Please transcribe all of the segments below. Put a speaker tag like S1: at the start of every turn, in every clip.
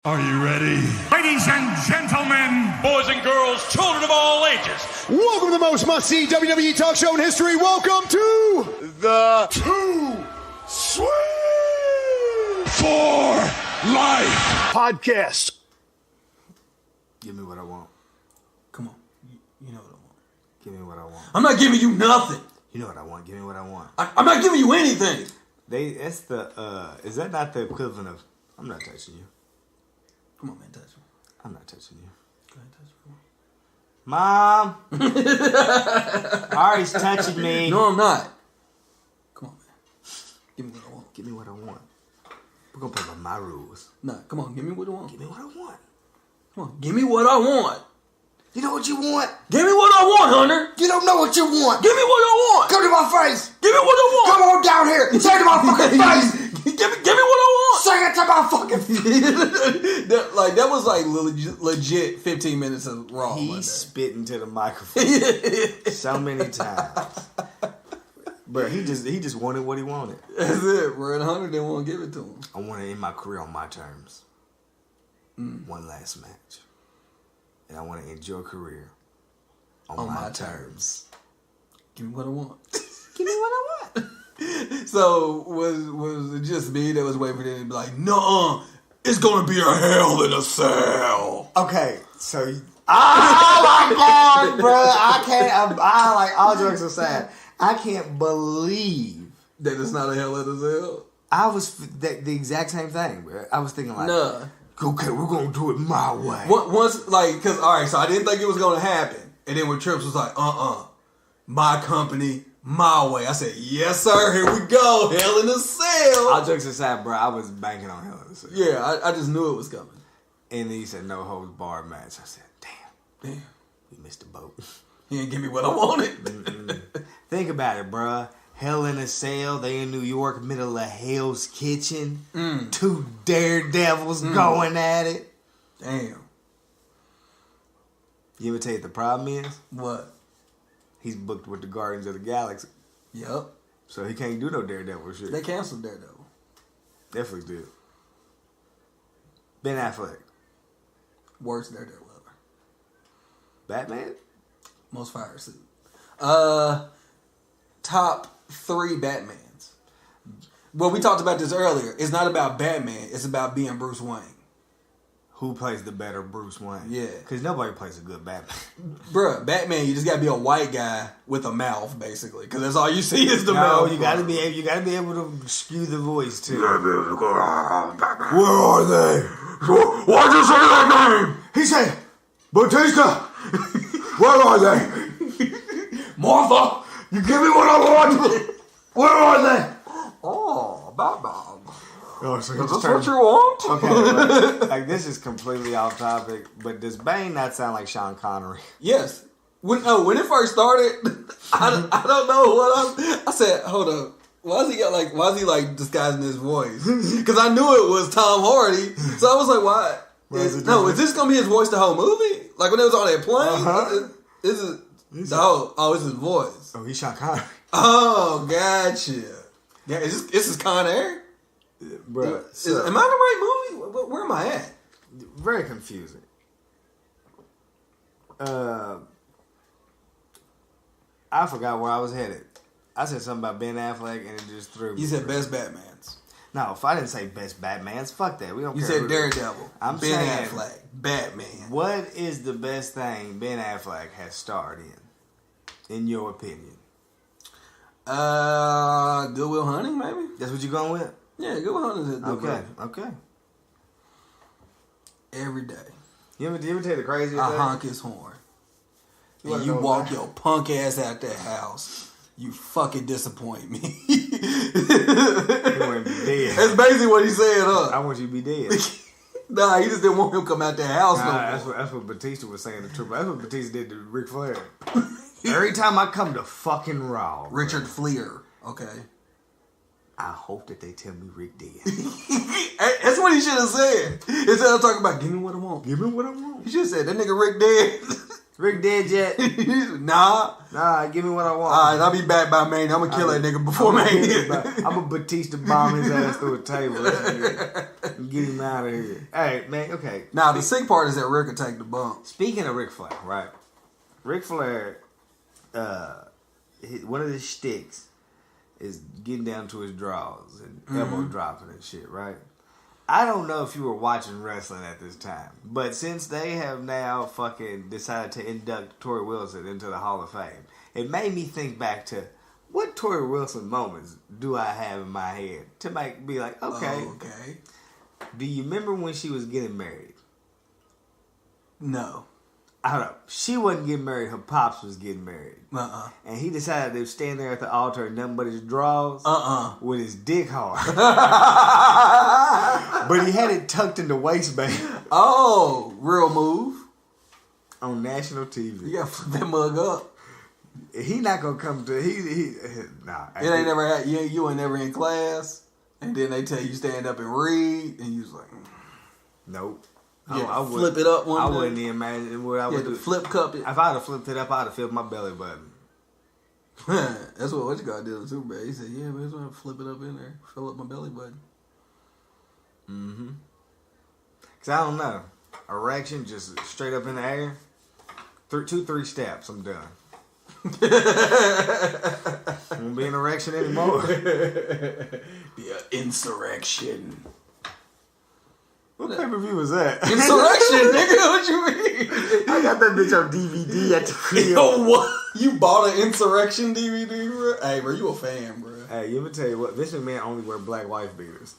S1: Are you ready? Ladies and gentlemen,
S2: boys and girls, children of all ages,
S3: welcome to the most must-see WWE talk show in history. Welcome to the
S1: Too Sweet for Life
S3: podcast.
S4: Give me what I want.
S5: Come on. You know what I want.
S4: Give me what I want.
S5: I'm not giving you nothing.
S4: You know what I want. Give me what I want.
S5: I'm not giving you anything.
S4: That's the, is that not the equivalent of, I'm not touching you.
S5: Come on, man, touch me.
S4: I'm not touching you.
S5: Go ahead, touch me.
S4: Mom! Ari's touching me.
S5: No, I'm not. Come on, man. Give me what I want.
S4: Give me what I want. We're going to play by my rules.
S5: Nah, come on, give me what I want.
S4: Give me what I want.
S5: Come on, give me what I want.
S4: You know what you want?
S5: Give me what I want, Hunter.
S4: You don't know what you want.
S5: Give me what I want.
S4: Come to my face.
S5: Give me what I want.
S4: Come on down here. Say it to my fucking face.
S5: Give me what I want.
S4: Say it to my fucking face.
S5: that was like legit 15 minutes of Raw.
S4: He's spitting to the microphone so many times. Bro, he just wanted what he wanted.
S5: That's it, bro. And Hunter didn't want to give it to him.
S4: I want to end my career on my terms. One last match. And I want to end your career on my terms.
S5: Give me what I want.
S4: Give me what I want.
S5: So was it just me that was waiting for them to be like, no, it's gonna be a hell in a cell?
S4: Okay, so oh my god, bro, I can't. I like, all jokes aside, I can't believe
S5: that it's not a hell in a cell.
S4: I was the exact same thing, bro. I was thinking like,
S5: nah.
S4: Okay, we're gonna do it my way.
S5: Once, like, cause all right, so I didn't think it was gonna happen, and then when Trips was like, my company, my way. I said, yes, sir. Here we go. Hell in a cell.
S4: All jokes aside, bro, I was banking on hell in a cell.
S5: Yeah, I just knew it was coming.
S4: And then he said no holds barred match. I said, damn, we missed the boat.
S5: He didn't give me what I wanted.
S4: Think about it, bro. Hell in a Cell. They in New York, middle of Hell's Kitchen. Two daredevils going at it.
S5: Damn.
S4: You ever tell you what the problem is?
S5: What?
S4: He's booked with the Guardians of the Galaxy.
S5: Yep.
S4: So he can't do no Daredevil shit.
S5: They canceled Daredevil.
S4: Netflix did. Ben Affleck.
S5: Worst Daredevil ever.
S4: Batman?
S5: Most fire suit. Top 3 Batmans. Well, we talked about this earlier. It's not about Batman. It's about being Bruce Wayne.
S4: Who plays the better Bruce Wayne?
S5: Yeah.
S4: Because nobody plays a good Batman.
S5: Bruh, Batman, you just gotta be a white guy with a mouth, basically. Because that's all you see is the mouth.
S4: No, you gotta be able to skew the voice, too. Where are they? Why'd you say that name? He said, Batista! Where are they? Martha! You give me what I want! Where are they?
S5: Oh, Batman.
S4: Oh, so
S5: Is this what you want?
S4: Okay, like this is completely off topic, but does Bane not sound like Sean Connery?
S5: Yes. When it first started, I don't know what I said. Hold up. Why is he disguising his voice? Because I knew it was Tom Hardy, so I was like, why? Is this gonna be his voice the whole movie? Like when it was on that plane? It's his voice.
S4: Oh, he's Sean Connery.
S5: Oh, gotcha. Yeah, is this Con Air?
S4: Bro,
S5: am I in the right movie? Where am I at?
S4: Very confusing. I forgot where I was headed. I said something about Ben Affleck and it just threw me.
S5: You said best Batmans.
S4: No, if I didn't say best Batmans, fuck that. We don't care.
S5: You said Daredevil.
S4: I'm
S5: Ben
S4: saying
S5: Affleck. Batman.
S4: What is the best thing Ben Affleck has starred in your opinion?
S5: Good Will Hunting, maybe?
S4: That's what you're going with?
S5: Yeah, Good Will Hunting is
S4: Okay.
S5: Every day.
S4: You ever tell the craziest thing?
S5: I honk his horn. And you walk your punk ass out that house. You fucking disappoint me.
S4: You want to be dead.
S5: That's basically what he said, huh?
S4: I want you to be dead.
S5: Nah, he just didn't want him to come out that house no more.
S4: That's what Batista was saying to Triple. That's what Batista did to Ric Flair. Every time I come to fucking Raw.
S5: Richard Fleer. Okay.
S4: I hope that they tell me Rick dead.
S5: That's what he should have said. Instead of talking about, give me what I want.
S4: Give me what I want.
S5: He should have said, that nigga Rick dead.
S4: Rick dead yet?
S5: Nah.
S4: Give me what I want.
S5: Alright, I'll be back by Mania. I'm gonna kill that nigga before Mania.
S4: I'm a Batista bomb his ass through a table. Get him out of here. Hey, man, okay.
S5: Now, the sick part is that Rick can take the bump.
S4: Speaking of Ric Flair, right? Ric Flair, one of his shticks is getting down to his draws and elbow dropping and shit, right? I don't know if you were watching wrestling at this time, but since they have now fucking decided to induct Torrie Wilson into the Hall of Fame, it made me think back to what Torrie Wilson moments do I have in my head to be like, okay. Do you remember when she was getting married?
S5: No.
S4: I don't know. She wasn't getting married. Her pops was getting married. And he decided to stand there at the altar and nothing but his drawers with his dick hard. But he had it tucked in the waistband.
S5: Oh, real move.
S4: On national TV.
S5: You gotta flip that mug up.
S4: He not gonna come to nah.
S5: It ain't never had you ain't never in class, and then they tell you stand up and read, and you was like,
S4: nope.
S5: I flip it up one
S4: I
S5: day.
S4: wouldn't even imagine what I would do.
S5: Flip cup it.
S4: If I'd have flipped it up, I'd have filled my belly button.
S5: That's what you got did too, man. He said, "Yeah, man, I'm gonna flip it up in there, fill up my belly button."
S4: Cause I don't know, erection just straight up in the air. 3 steps, I'm done. Won't be an erection anymore.
S5: The insurrection.
S4: What pay-per-view was that?
S5: Insurrection, nigga. What you mean?
S4: I got that bitch on DVD at the crib.
S5: Yo, what? You bought an Insurrection DVD, bro? Hey, bro, you a fan, bro?
S4: Hey, let me tell you what. Vince McMahon only wear black wife beaters.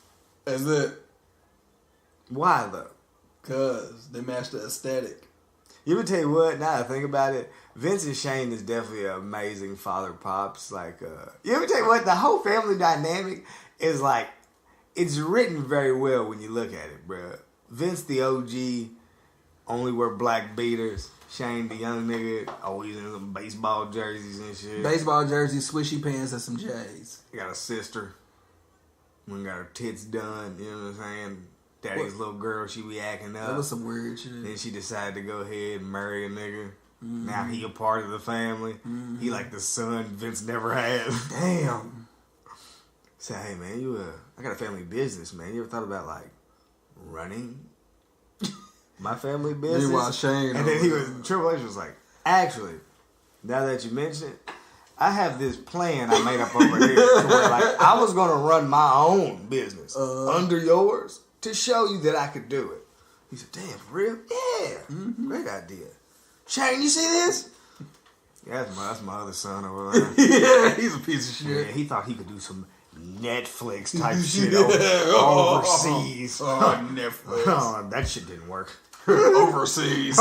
S5: That's it.
S4: Why though?
S5: Cause they match the aesthetic.
S4: You ever tell you what? Now that I think about it, Vince and Shane is definitely an amazing father pops. Like, you ever tell you what? The whole family dynamic is like, it's written very well when you look at it, bro. Vince the OG only wear black beaters. Shane the young nigga always in some baseball jerseys and shit.
S5: Baseball jerseys, swishy pants, and some J's.
S4: He got a sister. When got her tits done, you know what I'm saying? Daddy's little girl, she be acting up.
S5: That was some weird shit.
S4: Then she decided to go ahead and marry a nigga. Now he a part of the family. He like the son Vince never had.
S5: Damn.
S4: Say, hey man, I got a family business, man. You ever thought about like running my family business?
S5: Meanwhile, Shane.
S4: And then Triple H was like, actually, now that you mention it, I have this plan I made up over here where like I was gonna run my own business under yours to show you that I could do it. He said, damn, for real? Yeah. Great idea. Shane, you see this? Yeah, that's my other son over there.
S5: Yeah, he's a piece of shit.
S4: Yeah, he thought he could do some Netflix type shit overseas.
S5: Oh, Netflix.
S4: Oh, that shit didn't work.
S5: Overseas.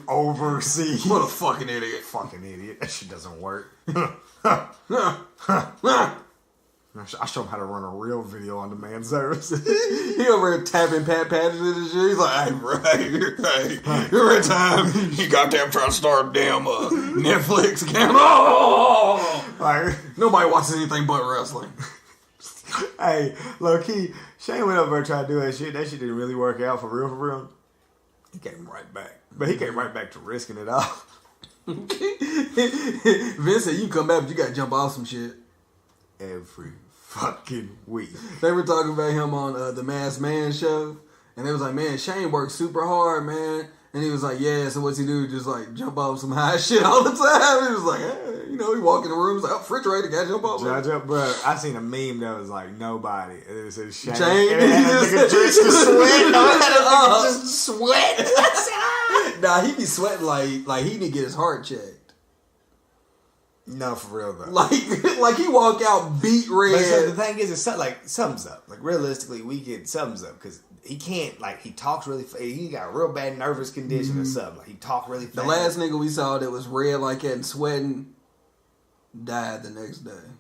S4: Overseas.
S5: What a fucking idiot.
S4: Fucking idiot. That shit doesn't work. I show him how to run a real video on demand service.
S5: He over here tapping Pat Patterson and shit. He's like, hey, every time you goddamn trying to start a damn Netflix account. Oh!
S4: Like,
S5: nobody watches anything but wrestling.
S4: Hey, low key, Shane went over and tried to do that shit. That shit didn't really work out for real. He came right back. But he came right back to risking it all.
S5: Vince said, you come back, but you gotta jump off some shit.
S4: Every fucking week.
S5: They were talking about him on the Masked Man show, and they was like, man, Shane works super hard, man. And he was like, yeah, so what's he do? Just like jump off some high shit all the time. He was like, hey, he walk in the rooms like, refrigerator, gotta jump off.
S4: Bro, I seen a meme that was like, nobody. And it said Shane.
S5: And
S4: it had a nigga drenched to sweat. Just sweat.
S5: Nah, he be sweating like he need to get his heart checked.
S4: No, for real though.
S5: Like he walk out beat red.
S4: But so the thing is, it's like something's up. Like realistically, we get something's up because he can't. Like he talks really. He got a real bad nervous condition or something. Like he talked really fast.
S5: The last nigga we saw that was red like that and sweating died the next day.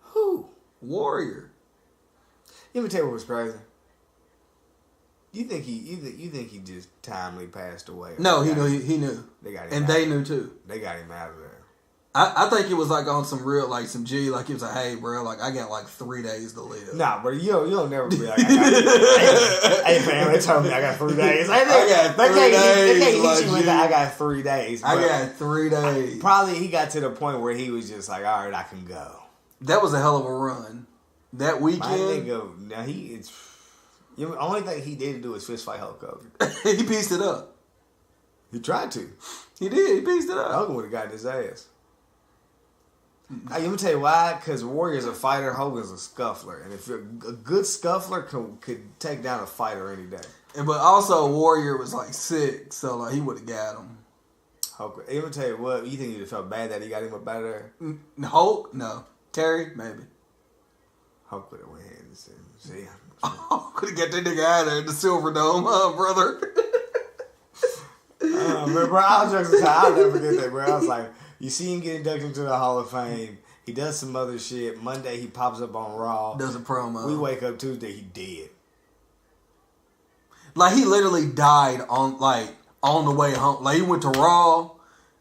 S4: Who?
S5: Warrior.
S4: Let me tell you what was crazy. You think he just timely passed away?
S5: No, he knew.
S4: They got him
S5: and
S4: out
S5: they
S4: of
S5: knew
S4: there.
S5: too.
S4: They got him out of there.
S5: I think it was like on some real, like some G, like it was like, hey, bro, like I got like 3 days to live.
S4: Nah, bro, you'll never be like, hey, fam, they told me I got 3 days. I got 3 days. They can't hit you with that. I got 3 days.
S5: I got 3 days.
S4: Probably he got to the point where he was just like, all right, I can go.
S5: That was a hell of a run. That weekend.
S4: Now the only thing he did do was fist fight Hulk Hogan.
S5: He pieced it up.
S4: He tried to.
S5: He did. He pieced it up.
S4: Hogan would have gotten his ass. Let me tell you why. Because Warrior's a fighter, Hogan's a scuffler, and if you're a good scuffler, could take down a fighter any day.
S5: But also, Warrior was like sick, so like he would have got him.
S4: Hulk. Let me tell you what. You think he'd have felt bad that he got him up out of there?
S5: Hulk? No. Terry? Maybe.
S4: Hulk would have went ahead and said, "See,
S5: could have got that nigga out of there in the Silver Dome, brother."
S4: Bro, I was joking aside. I'll never forget that, bro. I was like, you see him get inducted into the Hall of Fame. He does some other shit. Monday, he pops up on Raw.
S5: Does a promo.
S4: We wake up Tuesday, he dead.
S5: Like, he literally died on the way home. Like, he went to Raw.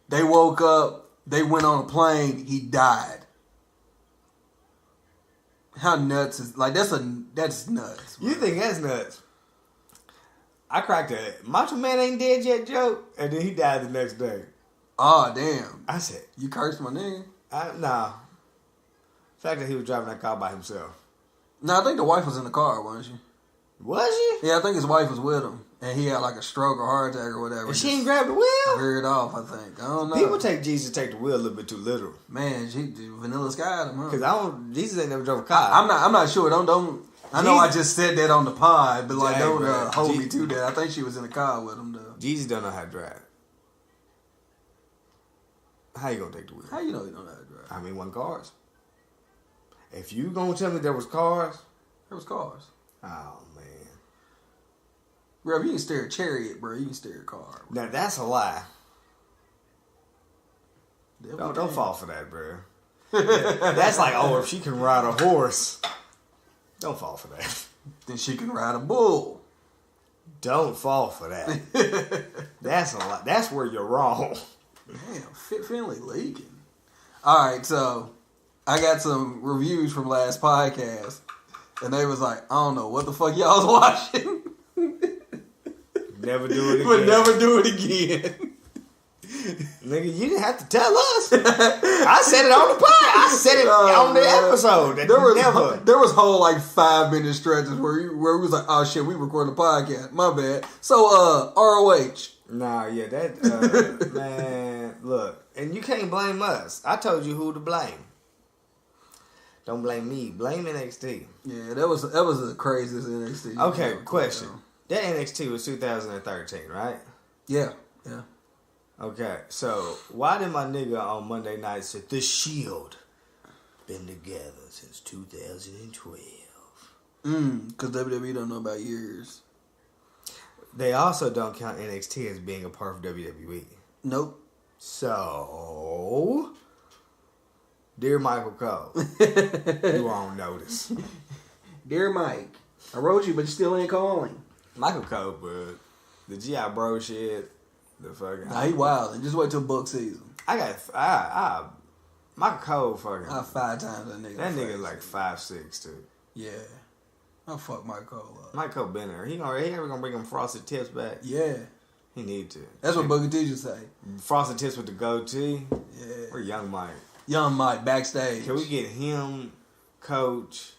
S5: They woke up. They went on a plane. He died. How nuts is... Like, that's nuts. Bro.
S4: You think that's nuts? I cracked a Macho Man ain't dead yet joke, and then he died the next day.
S5: Oh, damn.
S4: I said...
S5: You cursed my nigga?
S4: Nah. The fact that he was driving that car by himself.
S5: No, I think the wife was in the car, wasn't she?
S4: Was she?
S5: Yeah, I think his wife was with him. And he had like a stroke or heart attack or whatever.
S4: And she ain't grabbed the wheel?
S5: Veered off, I think. I don't know.
S4: People take Jesus take the wheel a little bit too literal.
S5: Man, Vanilla Sky him, huh?
S4: Because Jesus ain't never drove a car.
S5: I'm not sure. Don't. I know I just said that on the pod, but like, don't hold me to that. I think she was in the car with him, though.
S4: Jesus don't know how to drive. How you gonna take the wheel?
S5: How you know he don't know how to drive?
S4: I mean, wasn't cars. If you gonna tell me there was cars.
S5: There was cars.
S4: Oh, man.
S5: Bro, if you can steer a chariot, bro, you can steer a car.
S4: Now, that's a lie. Don't fall for that, bro. That's like, oh, if she can ride a horse. Don't fall for that.
S5: Then she can ride a bull.
S4: Don't fall for that. That's a lie. That's where you're wrong.
S5: Damn, Fit Finley leaking. All right, so I got some reviews from last podcast, and they was like, I don't know what the fuck y'all was watching.
S4: Never do it again.
S5: But never do it again.
S4: Nigga, you didn't have to tell us. I said it on the pod. I said it on the episode.
S5: There was whole like 5-minute stretches where we was like, oh shit, we recording a podcast. My bad. So ROH.
S4: Nah, yeah, that man, look, and you can't blame us. I told you who to blame. Don't blame me. Blame NXT.
S5: Yeah, that was the craziest NXT.
S4: Okay, question. That NXT was 2013, right?
S5: Yeah.
S4: Okay, so why did my nigga on Monday night say The Shield been together since 2012?
S5: Because WWE don't know about years.
S4: They also don't count NXT as being a part of WWE.
S5: Nope.
S4: So, dear Michael Cole, you on notice.
S5: Dear Mike, I wrote you, but you still ain't calling.
S4: Michael Cole, bro, the G.I. Bro shit, the fucking...
S5: Nah, he wild. Just wait till book season.
S4: Michael Cole fucking...
S5: 5 times that nigga.
S4: That nigga like 5'6", too.
S5: Yeah. I'll fuck Michael Cole up.
S4: Michael Cole been there. He ever gonna bring him frosted tips back?
S5: Yeah.
S4: He need to.
S5: That's what Booker T just say.
S4: Frosted tips with the goatee?
S5: Yeah.
S4: Or Young Mike?
S5: Young Mike, backstage.
S4: Can we get him, Coach...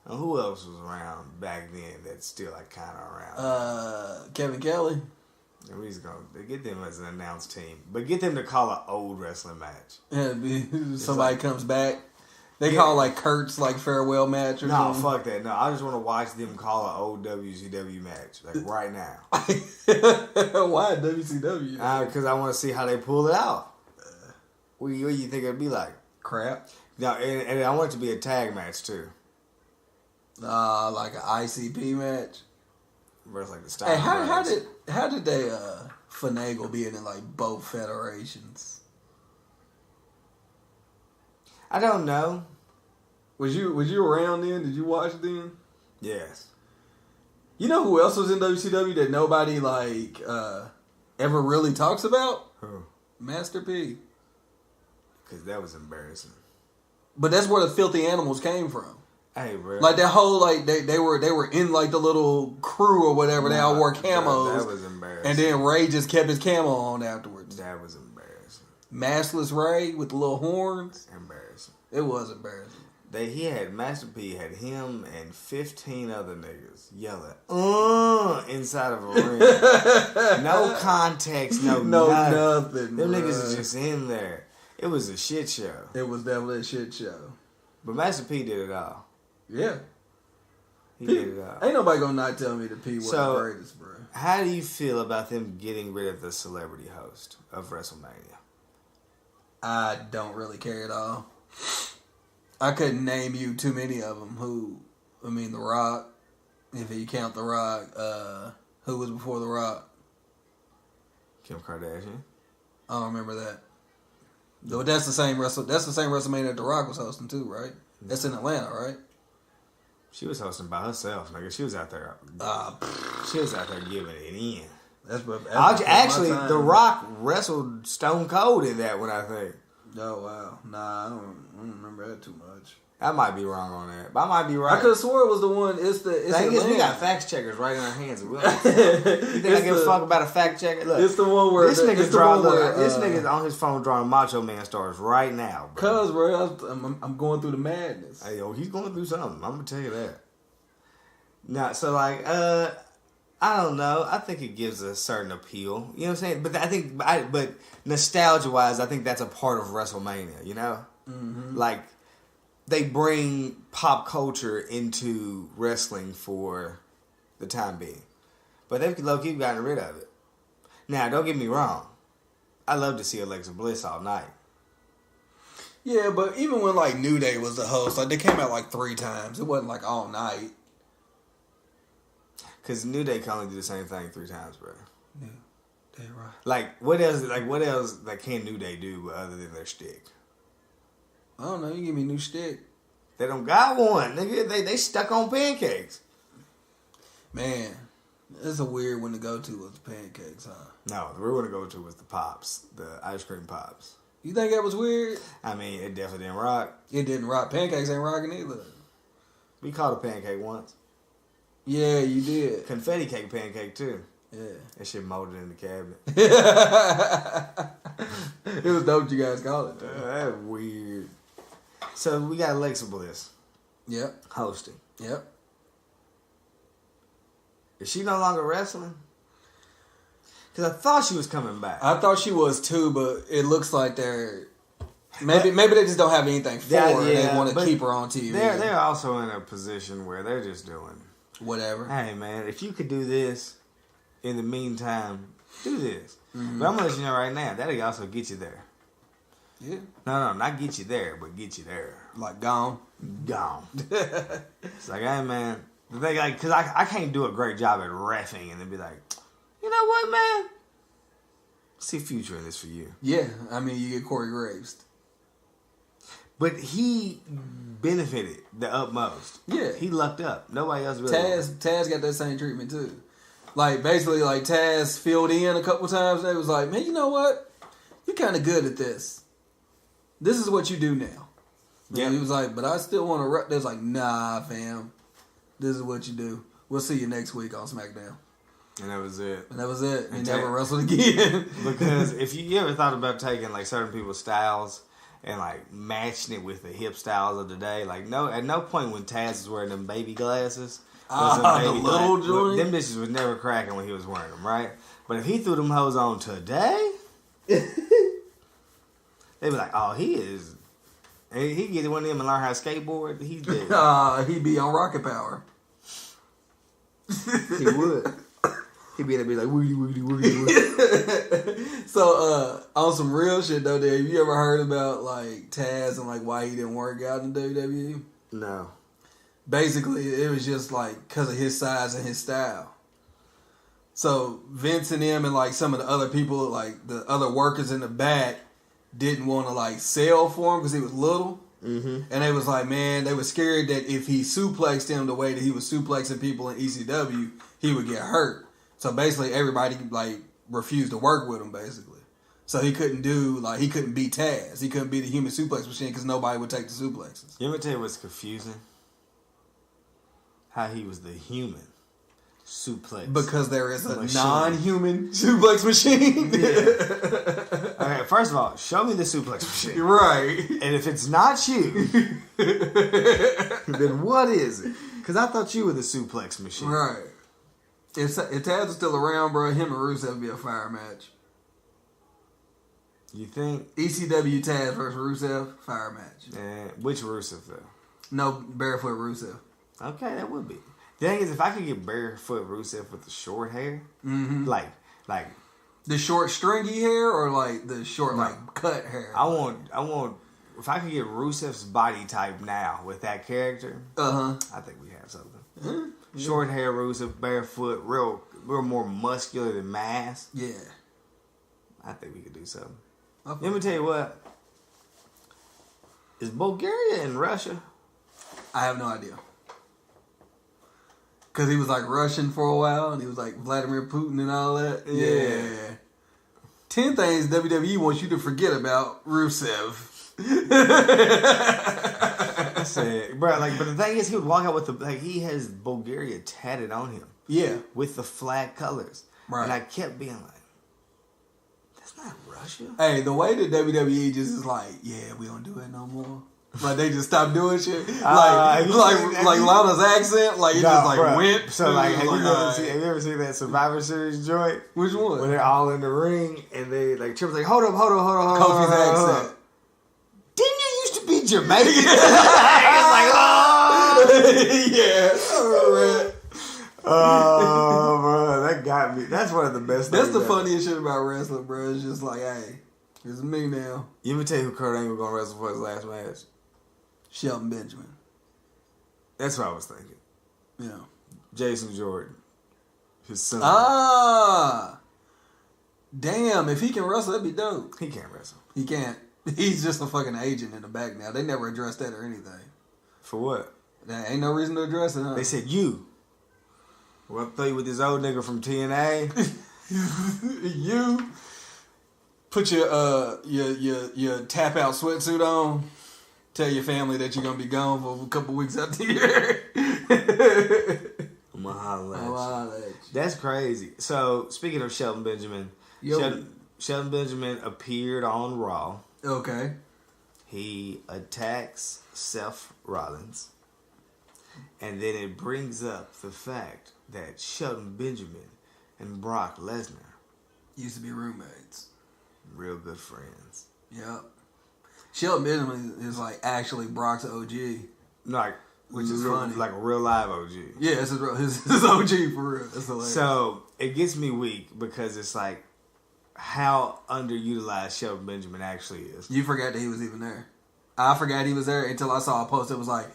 S4: And who else was around back then that's still like kind of around?
S5: Kevin Kelly.
S4: And we just gonna get them as an announced team, but get them to call an old wrestling match.
S5: Yeah, somebody like, comes back. They call like Kurt's like farewell match or something.
S4: No, fuck that. No, I just want to watch them call an old WCW match like right now.
S5: Why WCW?
S4: Because I want to see how they pull it out. What do you think it'd be like?
S5: Crap.
S4: No, and I want it to be a tag match too.
S5: Like an ICP match.
S4: Versus like the style.
S5: Hey, how did they finagle being in like both federations?
S4: I don't know.
S5: Was you around then? Did you watch then?
S4: Yes.
S5: You know who else was in WCW that nobody like ever really talks about?
S4: Who?
S5: Master P.
S4: Because that was embarrassing.
S5: But that's where the filthy animals came from.
S4: Hey, bro.
S5: Like that whole they were in like the little crew or whatever. They all wore camos.
S4: That was embarrassing.
S5: And then Ray just kept his camo on afterwards.
S4: That was embarrassing.
S5: Maskless Ray with the little horns.
S4: Embarrassing.
S5: It was embarrassing.
S4: Master P had him and 15 other niggas yelling, inside of a ring. No context, no
S5: nothing.
S4: Them niggas is just in there. It was a shit show.
S5: It was definitely a shit show.
S4: But Master P did it all.
S5: Yeah.
S4: He did it all.
S5: Ain't nobody gonna not tell me the P was the greatest, bro.
S4: How do you feel about them getting rid of the celebrity host of WrestleMania?
S5: I don't really care at all. I couldn't name you too many of them. The Rock, if you count The Rock, who was before The Rock?
S4: Kim Kardashian.
S5: I don't remember that. Though that's the same WrestleMania that The Rock was hosting too, right? That's in Atlanta, right?
S4: She was hosting by herself, nigga. She was out there. She was out there giving it in.
S5: That's
S4: actually, The Rock wrestled Stone Cold in that one, I think.
S5: Oh wow, nah, I don't remember that too much.
S4: I might be wrong on that, but I might be right.
S5: I could have swore it was the one. It's
S4: thing is, we got fact checkers right in our hands. You think I give a fuck about a fact checker? Look,
S5: it's the one where
S4: this nigga this nigga's on his phone drawing Macho Man stars right now, bro.
S5: Cause bro, I'm going through the madness.
S4: Hey yo, he's going through something. I'm gonna tell you that. Now, so like, I don't know. I think it gives a certain appeal. You know what I'm saying? But nostalgia wise, I think that's a part of WrestleMania. You know, like. They bring pop culture into wrestling for the time being. But they've low-key gotten rid of it. Now, don't get me wrong. I love to see Alexa Bliss all night.
S5: Yeah, but even when, like, New Day was the host, like, they came out, like, 3 times. It wasn't, like, all night.
S4: Because New Day can only do the same thing 3 times, bro.
S5: Yeah, that's right.
S4: Like, what else can New Day do other than their shtick?
S5: I don't know. You give me a new shtick.
S4: They don't got one, nigga. They stuck on pancakes.
S5: Man, it's a weird one to go to with the pancakes, huh?
S4: No, the real one to go to was the pops, the ice cream pops.
S5: You think that was weird?
S4: I mean, it definitely didn't rock.
S5: It didn't rock. Pancakes ain't rocking either.
S4: We called a pancake once.
S5: Yeah, you did.
S4: Confetti cake pancake too.
S5: Yeah.
S4: That shit molded in the cabinet.
S5: It was dope you guys called it.
S4: That's weird. So we got Alexa Bliss.
S5: Yep.
S4: Hosting.
S5: Yep.
S4: Is she no longer wrestling? Because I thought she was coming back.
S5: I thought she was too, but it looks like they're... Maybe they just don't have anything for her. They want to keep her on TV.
S4: They're also in a position where they're just doing...
S5: whatever.
S4: Hey, man, if you could do this in the meantime, do this. Mm-hmm. But I'm going to let you know right now, that'll also get you there.
S5: Yeah.
S4: No, not get you there, but get you there.
S5: Like gone?
S4: Gone. It's like, hey, man, the thing, like, because I can't do a great job at reffing and then be like, you know what, man? See future in this for you.
S5: Yeah, I mean, you get Corey Graves.
S4: But he benefited the utmost.
S5: Yeah.
S4: He lucked up. Nobody else really.
S5: Taz got that same treatment too. Like, basically, like, Taz filled in a couple times. They was like, man, you know what? You're kind of good at this. This is what you do now. Yeah. He was like, but I still want to rep. They was like, nah, fam. This is what you do. We'll see you next week on SmackDown.
S4: And that was it.
S5: He never wrestled again.
S4: Because if you ever thought about taking, like, certain people's styles and, like, matching it with the hip styles of the day, like, at no point when Taz was wearing them baby glasses,
S5: the little joint,
S4: them bitches was never cracking when he was wearing them, right? But if he threw them hoes on today, they'd be like, oh, he is. He get one of them and learn how to skateboard. He's dead.
S5: He'd be on Rocket Power.
S4: He would. He'd be like, woody.
S5: So, on some real shit though, Dave, you ever heard about, like, Taz and, like, why he didn't work out in WWE?
S4: No.
S5: Basically, it was just, like, because of his size and his style. So, Vince and him and, like, some of the other people, like, the other workers in the back didn't want to, like, sell for him because he was little. Mm-hmm. And they was like, man, they were scared that if he suplexed him the way that he was suplexing people in ECW, he would get hurt. So basically everybody, like, refused to work with him, basically. So he couldn't beat Taz. He couldn't be the human suplex machine because nobody would take the suplexes.
S4: You ever tell you what's confusing? How he was the human suplex.
S5: Because there is a non-human suplex machine.
S4: Yeah. Okay, first of all, show me the suplex machine.
S5: Right.
S4: And if it's not you, then what is it? Because I thought you were the suplex machine.
S5: Right. If Taz was still around, bro, him and Rusev would be a fire match.
S4: You think?
S5: ECW Taz versus Rusev, fire match.
S4: Which Rusev, though?
S5: No, barefoot Rusev.
S4: Okay, that would be. The thing is, if I could get barefoot Rusev with the short hair, like
S5: the short stringy hair or like the short cut hair.
S4: I want. If I could get Rusev's body type now with that character, I think we have something. Mm-hmm. Short hair Rusev, barefoot, real more muscular than mass.
S5: Yeah,
S4: I think we could do something.
S5: Okay.
S4: Let me tell you what. Is Bulgaria in Russia?
S5: I have no idea. Because he was like Russian for a while, and he was like Vladimir Putin and all that. Yeah. 10 things WWE wants you to forget about Rusev.
S4: I said, bro, but the thing is, he would walk out with he has Bulgaria tatted on him. Yeah. With the flag colors. Right. And I kept being like, that's not Russia.
S5: Hey, the way that WWE just is like, yeah, we don't do it no more. Like they just stopped doing shit. Like Lana's accent, like it just went.
S4: So have you ever seen that Survivor Series joint?
S5: Which one?
S4: When they're all in the ring and they Tripp's like, hold up.
S5: Kofi's accent.
S4: Didn't you used to be Jamaican? It's like, oh
S5: yeah.
S4: Oh, bro, that got me. That's one of the best.
S5: That's the funniest shit about wrestling, bro. It's just like, hey, it's me now.
S4: You ever tell you who Kurt Angle gonna wrestle for his last match?
S5: Shelton Benjamin.
S4: That's what I was thinking.
S5: Yeah.
S4: Jason Jordan. His son.
S5: Damn, if he can wrestle, that'd be dope.
S4: He can't wrestle.
S5: He can't. He's just a fucking agent in the back now. They never addressed that or anything.
S4: For what?
S5: There ain't no reason to address it, huh?
S4: They said, you. Well, I play with this old nigga from TNA.
S5: You. Put your tap out sweatsuit on. Tell your family that you're gonna be gone for a couple weeks out the year.
S4: I'm gonna holler at you. That's crazy. So speaking of Shelton Benjamin, Shelton Benjamin appeared on Raw.
S5: Okay.
S4: He attacks Seth Rollins, and then it brings up the fact that Shelton Benjamin and Brock Lesnar
S5: used to be roommates.
S4: Real good friends.
S5: Yep. Shelton Benjamin is actually Brock's OG.
S4: Which is funny. Like a real live OG.
S5: Yeah, it's his OG for real. That's hilarious.
S4: So it gets me weak because it's like how underutilized Shelton Benjamin actually is.
S5: You forgot that he was even there. I forgot he was there until I saw a post that was like,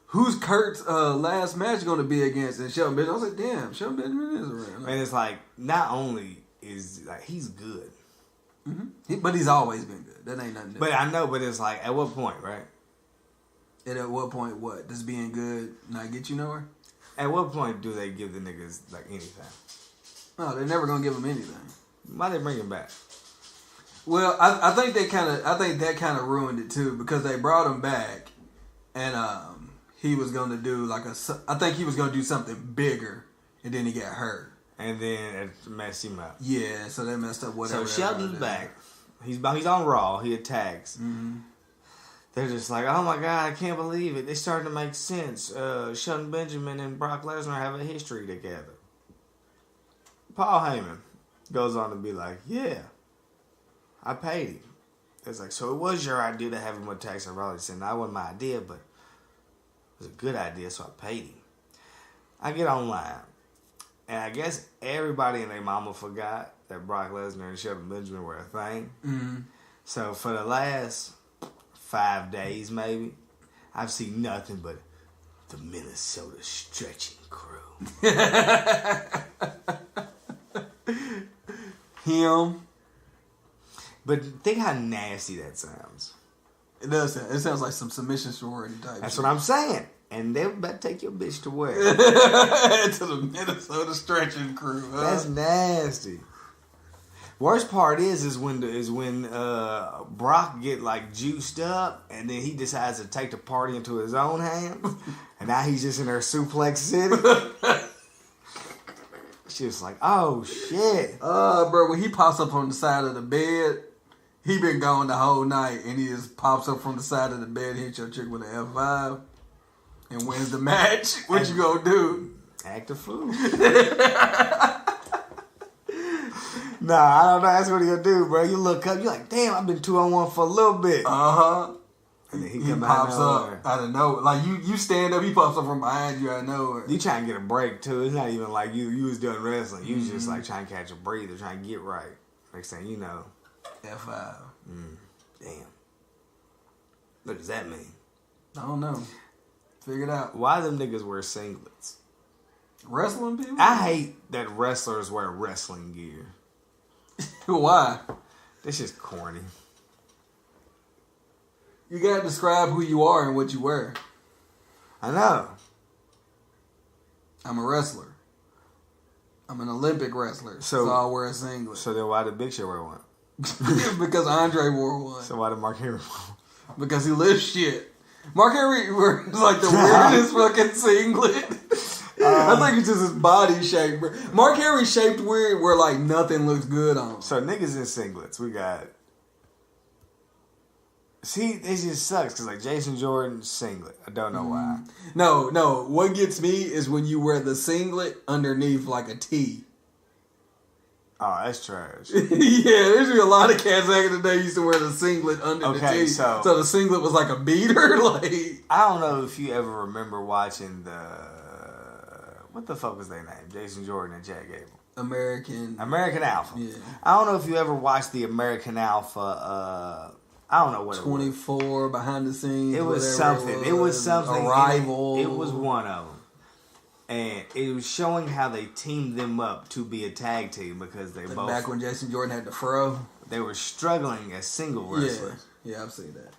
S5: who's Kurt's last match going to be against? And Shelton Benjamin. I was like, damn, Shelton Benjamin is around.
S4: And it's like, not only is he's good.
S5: Mm-hmm. But he's always been good. That ain't nothing new.
S4: But I know, but it's like, at what point, right?
S5: And at what point, what? Does being good not get you nowhere?
S4: At what point do they give the niggas anything?
S5: No, they're never gonna give him anything.
S4: Why they bring him back?
S5: Well, I think that kind of ruined it too because they brought him back, and he was gonna do I think he was gonna do something bigger, and then he got hurt.
S4: And then it messed him up.
S5: Yeah, so that messed up whatever.
S4: So Shelton's back. He's on Raw. He attacks. Mm-hmm. They're just like, oh my God, I can't believe it. They starting to make sense. Shelton Benjamin and Brock Lesnar have a history together. Paul Heyman goes on to be like, yeah, I paid him. It's like, so it was your idea to have him attack Seth Rollins. He said, no, it wasn't my idea, but it was a good idea, so I paid him. I get online. And I guess everybody and their mama forgot that Brock Lesnar and Shelton Benjamin were a thing. Mm-hmm. So for the last 5 days, maybe, I've seen nothing but the Minnesota Stretching Crew.
S5: Him.
S4: But think how nasty that sounds.
S5: It does. It sounds like some submission sorority type.
S4: That's what I'm saying. And they better take your bitch to where?
S5: To the Minnesota Stretching Crew. Huh?
S4: That's nasty. Worst part is when Brock get like juiced up and then he decides to take the party into his own hands, and now he's just in her suplex city. She was like, "Oh shit!"
S5: Bro, when he pops up on the side of the bed, he been gone the whole night, and he just pops up from the side of the bed, hits your chick with an F5, and wins the match. What you gonna do?
S4: Act a fool. Nah, I don't know. That's what he gonna do, bro. You look up, you're like, damn, I've been 2-on-1 for a little bit.
S5: And
S4: then he
S5: pops up out of nowhere. Like you stand up, he pops up from behind you out of nowhere.
S4: You trying to get a break too. It's not even like you was doing wrestling. You was just like trying to catch a breather, trying to get right. Next thing you know,
S5: F5.
S4: Damn. What does that mean?
S5: I don't know. Figure it out.
S4: Why them niggas wear singlets?
S5: Wrestling people?
S4: I hate that wrestlers wear wrestling gear.
S5: Why?
S4: This is corny.
S5: You gotta describe who you are and what you wear.
S4: I know.
S5: I'm a wrestler. I'm an Olympic wrestler. So I'll wear a singlet.
S4: So then why did Big Show wear one?
S5: Because Andre wore one.
S4: So why did Mark Henry wear one?
S5: Because he lifts shit. Mark Henry wears like the weirdest fucking singlet. I think it's just his body shape. Mark Henry shaped weird where like nothing looks good on him.
S4: So niggas in singlets, we got. See, it just sucks because like Jason Jordan's singlet. I don't know why.
S5: No. What gets me is when you wear the singlet underneath like a tee.
S4: Oh, that's trash.
S5: Yeah, there's a lot of cats back in the day used to wear the singlet under the tee.
S4: So
S5: the singlet was like a beater. Like
S4: I don't know if you ever remember watching what the fuck was their name? Jason Jordan and Jack Gable.
S5: American
S4: Alpha.
S5: Yeah.
S4: I don't know if you ever watched the American Alpha. I don't know what
S5: 24
S4: it was.
S5: behind the scenes.
S4: It was something. It was something.
S5: Arrival.
S4: It was one of them. And it was showing how they teamed them up to be a tag team because they both...
S5: Back when Jason Jordan had the fro.
S4: They were struggling as single wrestlers.
S5: Yeah, I've seen that.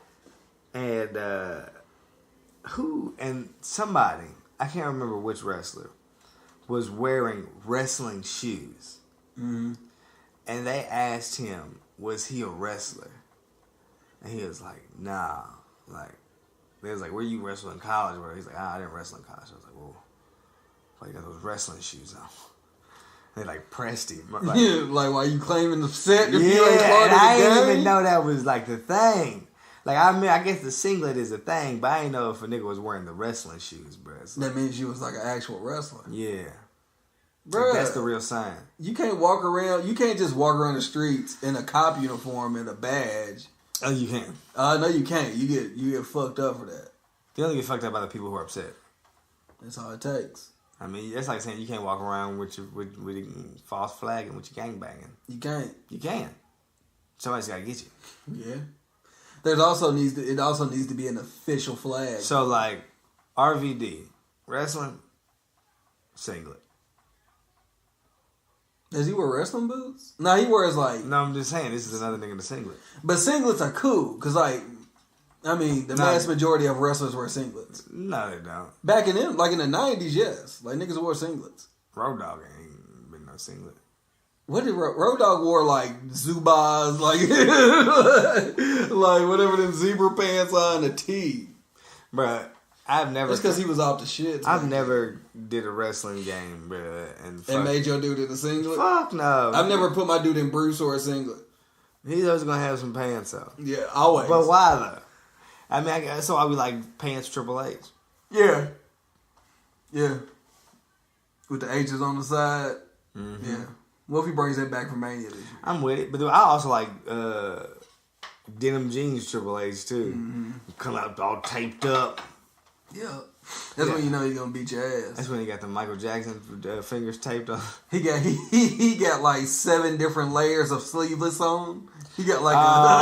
S4: And somebody, I can't remember which wrestler, was wearing wrestling shoes. Mm-hmm. And they asked him, was he a wrestler? And he was like, nah. Like, they was like, where you wrestle in college? Where he's like, I didn't wrestle in college. I was like, well, why you got those wrestling shoes on? They like pressed him. Like,
S5: like why you claiming the set? If
S4: yeah,
S5: you ain't
S4: and I didn't even know that was like the thing. Like, I mean, I guess the singlet is a thing, but I didn't know if a nigga was wearing the wrestling shoes, bro.
S5: That means you was like an actual wrestler.
S4: Yeah.
S5: Bro,
S4: like, that's the real sign.
S5: You can't walk around. You can't just walk around the streets in a cop uniform and a badge.
S4: Oh, you can.
S5: No, you can't. You get fucked up for that.
S4: You only get fucked up by the people who are upset.
S5: That's all it takes.
S4: I mean, that's like saying you can't walk around with your false flag and with your gangbanging.
S5: You can't.
S4: You can. Somebody's got to get you.
S5: Yeah. It also needs to be an official flag.
S4: So like RVD wrestling singlet.
S5: Does he wear wrestling boots? No, he wears like...
S4: No, I'm just saying, this is another nigga in the singlet.
S5: But singlets are cool, because like, I mean, the mass majority of wrestlers wear singlets.
S4: No, they don't.
S5: Back in them, like in the 90s, yes. Like niggas wore singlets.
S4: Road Dogg ain't been no singlet.
S5: What did Road Dogg wore like Zubaz, like like whatever them zebra pants are and a tee.
S4: Bruh, I've never...
S5: It's because he was off the shit.
S4: I've never did a wrestling game, bruh. And
S5: made your dude in a singlet?
S4: Fuck no.
S5: I've never put my dude in Bruce or a singlet.
S4: He's always going to have some pants on.
S5: Yeah, always.
S4: But why though? I mean, so I would like pants Triple H.
S5: Yeah. Yeah. With the H's on the side.
S4: Mm-hmm.
S5: Yeah. What if he brings that back from Mania this year?
S4: I'm with it. But I also like denim jeans Triple H too. Mm-hmm. Come out all taped up.
S5: Yeah. That's when you know he's going to beat your ass.
S4: That's when he got the Michael Jackson fingers taped on.
S5: He got like 7 different layers of sleeveless on. He got like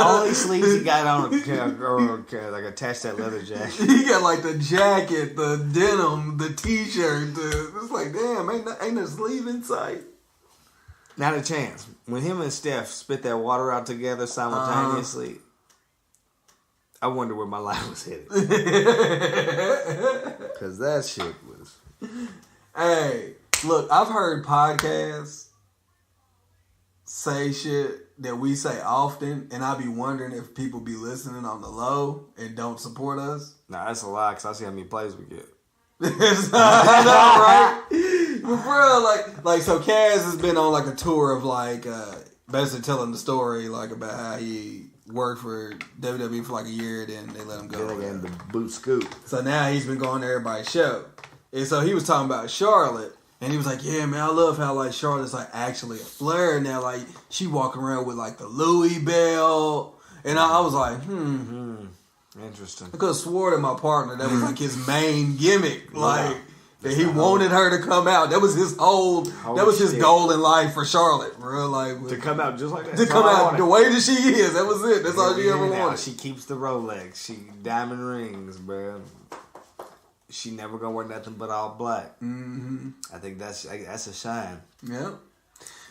S4: only sleeves he got on like attached that leather jacket.
S5: He got like the jacket, the denim, the t-shirt. It's like, damn, ain't no sleeve in sight.
S4: Not a chance. When him and Steph spit that water out together simultaneously, I wonder where my life was headed. Because that shit was...
S5: Hey, look, I've heard podcasts say shit that we say often, and I be wondering if people be listening on the low and don't support us.
S4: Nah, that's a lie, because I see how many plays we get.
S5: I know, right? But bro, like, so Kaz has been on like a tour of like, basically telling the story like about how he worked for WWE for like a year, then they let him go.
S4: Yeah, they gave him the boot scoop.
S5: So now he's been going to everybody's show. And so he was talking about Charlotte. And he was like, yeah, man, I love how, like, Charlotte's, like, actually a flair now. Like, she walking around with, like, the Louis belt. And I was like,
S4: Interesting.
S5: I could have swore to my partner that was, like, his main gimmick. Like, that he wanted her to come out. That was his goal in life for Charlotte, bro. Like,
S4: to come out just like that.
S5: To come out the way that she is. That was it. That's all she ever wanted.
S4: She keeps the Rolex. She diamond rings, bro. She never gonna wear nothing but all black. Mm-hmm. I think that's a shine.
S5: Yeah.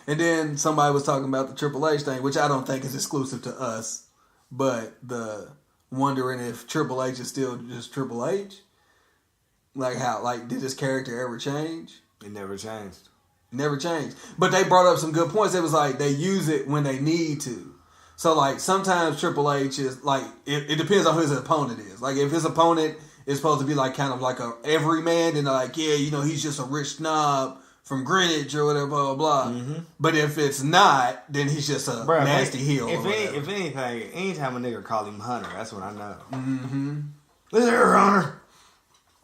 S5: And then somebody was talking about the Triple H thing, which I don't think is exclusive to us, but the wondering if Triple H is still just Triple H. Like how, like, did his character ever change?
S4: It never changed.
S5: Never changed. But they brought up some good points. It was like they use it when they need to. So like sometimes Triple H is like it depends on who his opponent is. Like if his opponent is supposed to be like kind of like a everyman, then they're like, yeah, you know, he's just a rich snob from Greenwich or whatever, blah, blah, blah. Mm-hmm. But if it's not, then he's just a nasty heel.
S4: If anything, anytime a nigga call him Hunter, that's when I know. Mm-hmm. Listen here, Hunter.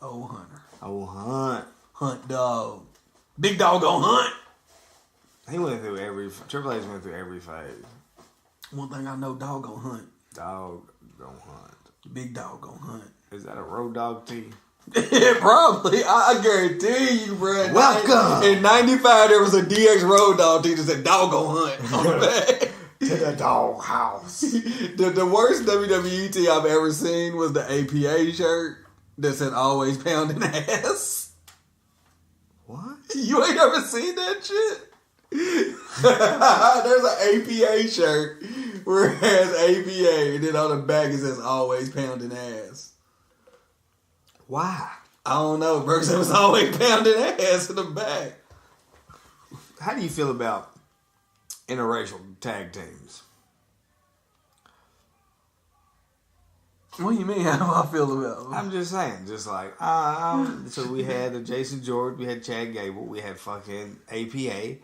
S5: Oh, Hunter.
S4: Oh, Hunt.
S5: Hunt dog. Big dog on Hunt.
S4: He went through Triple H went through every phase.
S5: One thing I know, dog on Hunt.
S4: Dog on Hunt.
S5: Big dog on Hunt.
S4: Is that a Road Dogg tee?
S5: Probably. I guarantee you, bro.
S4: Welcome.
S5: In 95, there was a DX Road Dogg tee that said dog on Hunt on the back.
S4: To the dog house.
S5: The worst WWE tee I've ever seen was the APA shirt that said always pounding ass.
S4: What?
S5: You ain't ever seen that shit? There's an APA shirt where it has APA and then on the back it says always pounding ass.
S4: Why?
S5: I don't know, bro. It was always pounding ass in the back.
S4: How do you feel about interracial tag teams?
S5: What do you mean? How do I feel about them?
S4: I'm just saying, just like, so we had Jason George, we had Chad Gable, we had fucking APA,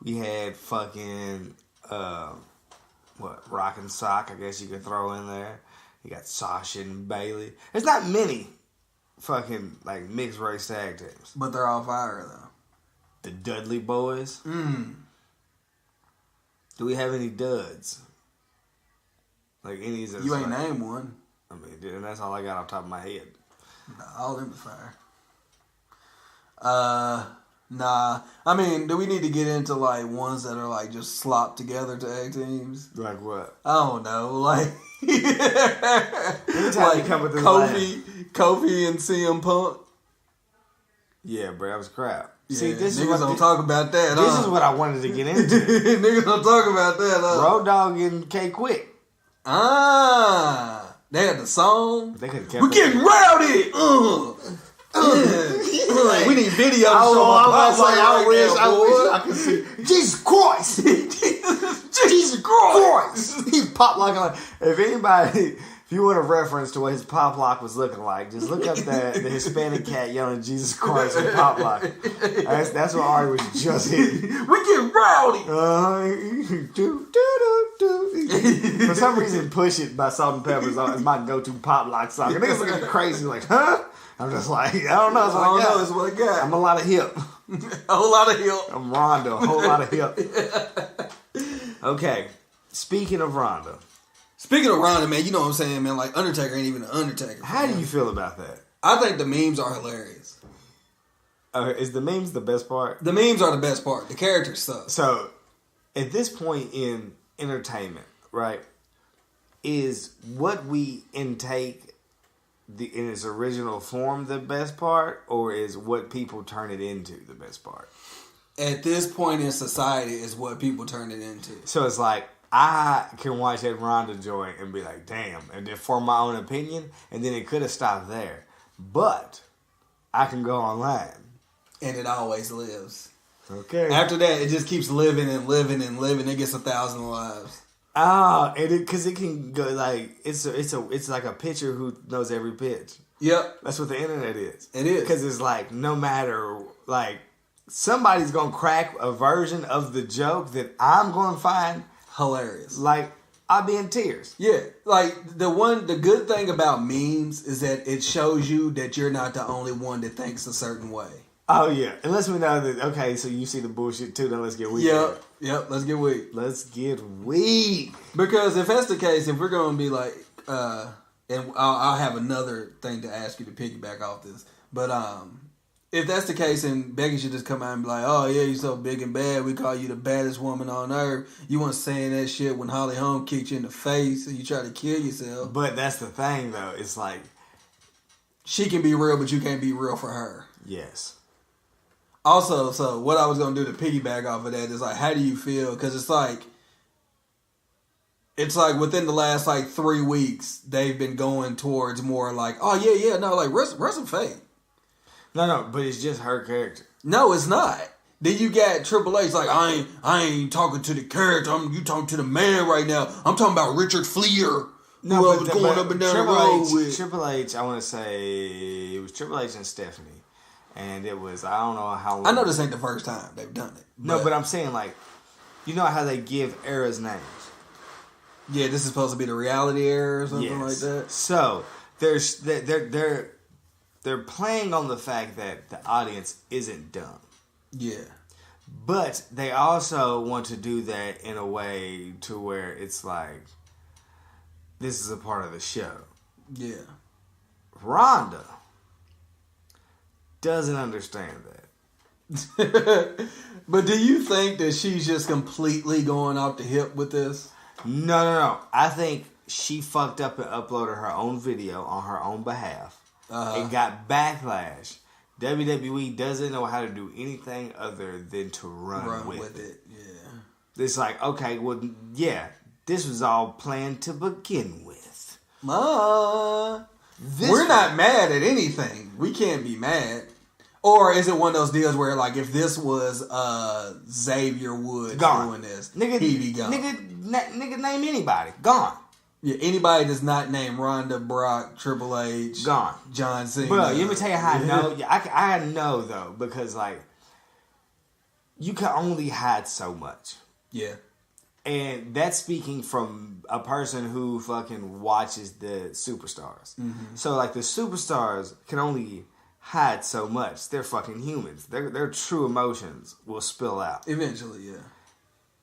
S4: we had fucking, Rock and Sock, I guess you could throw in there. You got Sasha and Bailey. There's not many fucking, like, mixed race tag teams.
S5: But they're all fire, though.
S4: The Dudley Boys. Do we have any duds? Like, any of those?
S5: You ain't named one.
S4: I mean, and that's all I got off the top of my head.
S5: Nah, all them is fire. Nah. I mean, do we need to get into, like, ones that are, like, just slopped together tag teams?
S4: Like what?
S5: I don't know. Like,
S4: anytime you come with this
S5: Kofi and CM Punk.
S4: Yeah, bro, that was crap.
S5: Yeah,
S4: see, this
S5: niggas don't talk about that.
S4: This is what I wanted to get into.
S5: Niggas don't talk about that.
S4: Road Dogg and K Quick.
S5: They had the song.
S4: They could have kept
S5: We're getting rowdy. We need video. I
S4: wish I could see. Jesus Christ! Jesus Christ! He popped like if anybody. If you want a reference to what his pop lock was looking like, just look up the Hispanic cat yelling "Jesus Christ" in pop lock. That's what Ari was just hitting.
S5: We get rowdy.
S4: For some reason, "Push It" by Salt and Pepper is my go-to pop lock song. And niggas looking crazy, like, huh? I'm just like, I don't know.
S5: It's what I got.
S4: I'm a lot of hip.
S5: A whole lot of hip.
S4: I'm Ronda. A whole lot of hip. Okay. Speaking of Ronda,
S5: man, you know what I'm saying, man? Like, Undertaker ain't even an Undertaker.
S4: How do you feel about that?
S5: I think the memes are hilarious.
S4: Is the memes the best part?
S5: The memes are the best part. The characters suck.
S4: So, at this point in entertainment, right, is what we intake in its original form the best part, or is what people turn it into the best part?
S5: At this point in society is what people turn it into.
S4: So it's like, I can watch that Ronda joint and be like, damn, and then form my own opinion, and then it could have stopped there. But I can go online.
S5: And it always lives.
S3: Okay.
S5: After that, it just keeps living and living and living. It gets 1,000 lives.
S3: Ah, because it can go like it's like a pitcher who knows every pitch.
S5: Yep,
S3: That's what the internet is.
S5: it is.
S3: Because it's like no matter like somebody's gonna crack a version of the joke that I'm gonna find
S5: hilarious.
S3: like I'll be in tears.
S5: Yeah, like the good thing about memes is that it shows you that you're not the only one that thinks a certain way.
S3: Oh yeah, unless we know that. Okay, so you see the bullshit too. Then let's get weak.
S5: Yep. Let's get weak.
S3: Let's get weak.
S5: Because if that's the case, if we're gonna be like, and I'll have another thing to ask you to piggyback off this, but if that's the case, and Becky should just come out and be like, "Oh yeah, you're so big and bad. We call you the baddest woman on earth." You weren't saying that shit when Holly Holm kicked you in the face and you try to kill yourself.
S3: But that's the thing, though. It's like
S5: she can be real, but you can't be real for her.
S3: Yes.
S5: Also, so what I was gonna do to piggyback off of that is like, how do you feel? Because it's like within the last like 3 weeks, they've been going towards more like, oh yeah, no, like rest some faith.
S3: No, but it's just her character.
S5: No, it's not. Then you got Triple H like, I ain't talking to the character. You talking to the man right now. I'm talking about Richard Fliehr.
S3: No,
S5: who I was going up and down the road with.
S3: Triple H, I want to say it was Triple H and Stephanie. And it was, I don't know how long.
S5: I know this ain't the first time they've done it.
S3: No, but I'm saying like, you know how they give eras names?
S5: Yeah, this is supposed to be the reality era or something like that.
S3: So, they're playing on the fact that the audience isn't dumb.
S5: Yeah.
S3: But they also want to do that in a way to where it's like, this is a part of the show.
S5: Yeah.
S3: Rhonda doesn't understand that.
S5: But do you think that she's just completely going off the hip with this?
S3: No. I think she fucked up and uploaded her own video on her own behalf and got backlash. WWE doesn't know how to do anything other than to run with it.
S5: Yeah.
S3: It's like, okay, well, yeah, this was all planned to begin with.
S5: We're not mad at anything. We can't be mad. Or is it one of those deals where, like, if this was Xavier Woods doing this, he'd be gone?
S3: Nigga, name anybody. Gone.
S5: Yeah, anybody that's not named Ronda, Brock, Triple H,
S3: gone.
S5: John Cena.
S3: Bro, let me tell you how I know. Yeah, I know, though, because, like, you can only hide so much.
S5: Yeah.
S3: And that's speaking from a person who fucking watches the superstars. Mm-hmm. So, like, the superstars can only hide so much. They're fucking humans. Their true emotions will spill out.
S5: Eventually, yeah.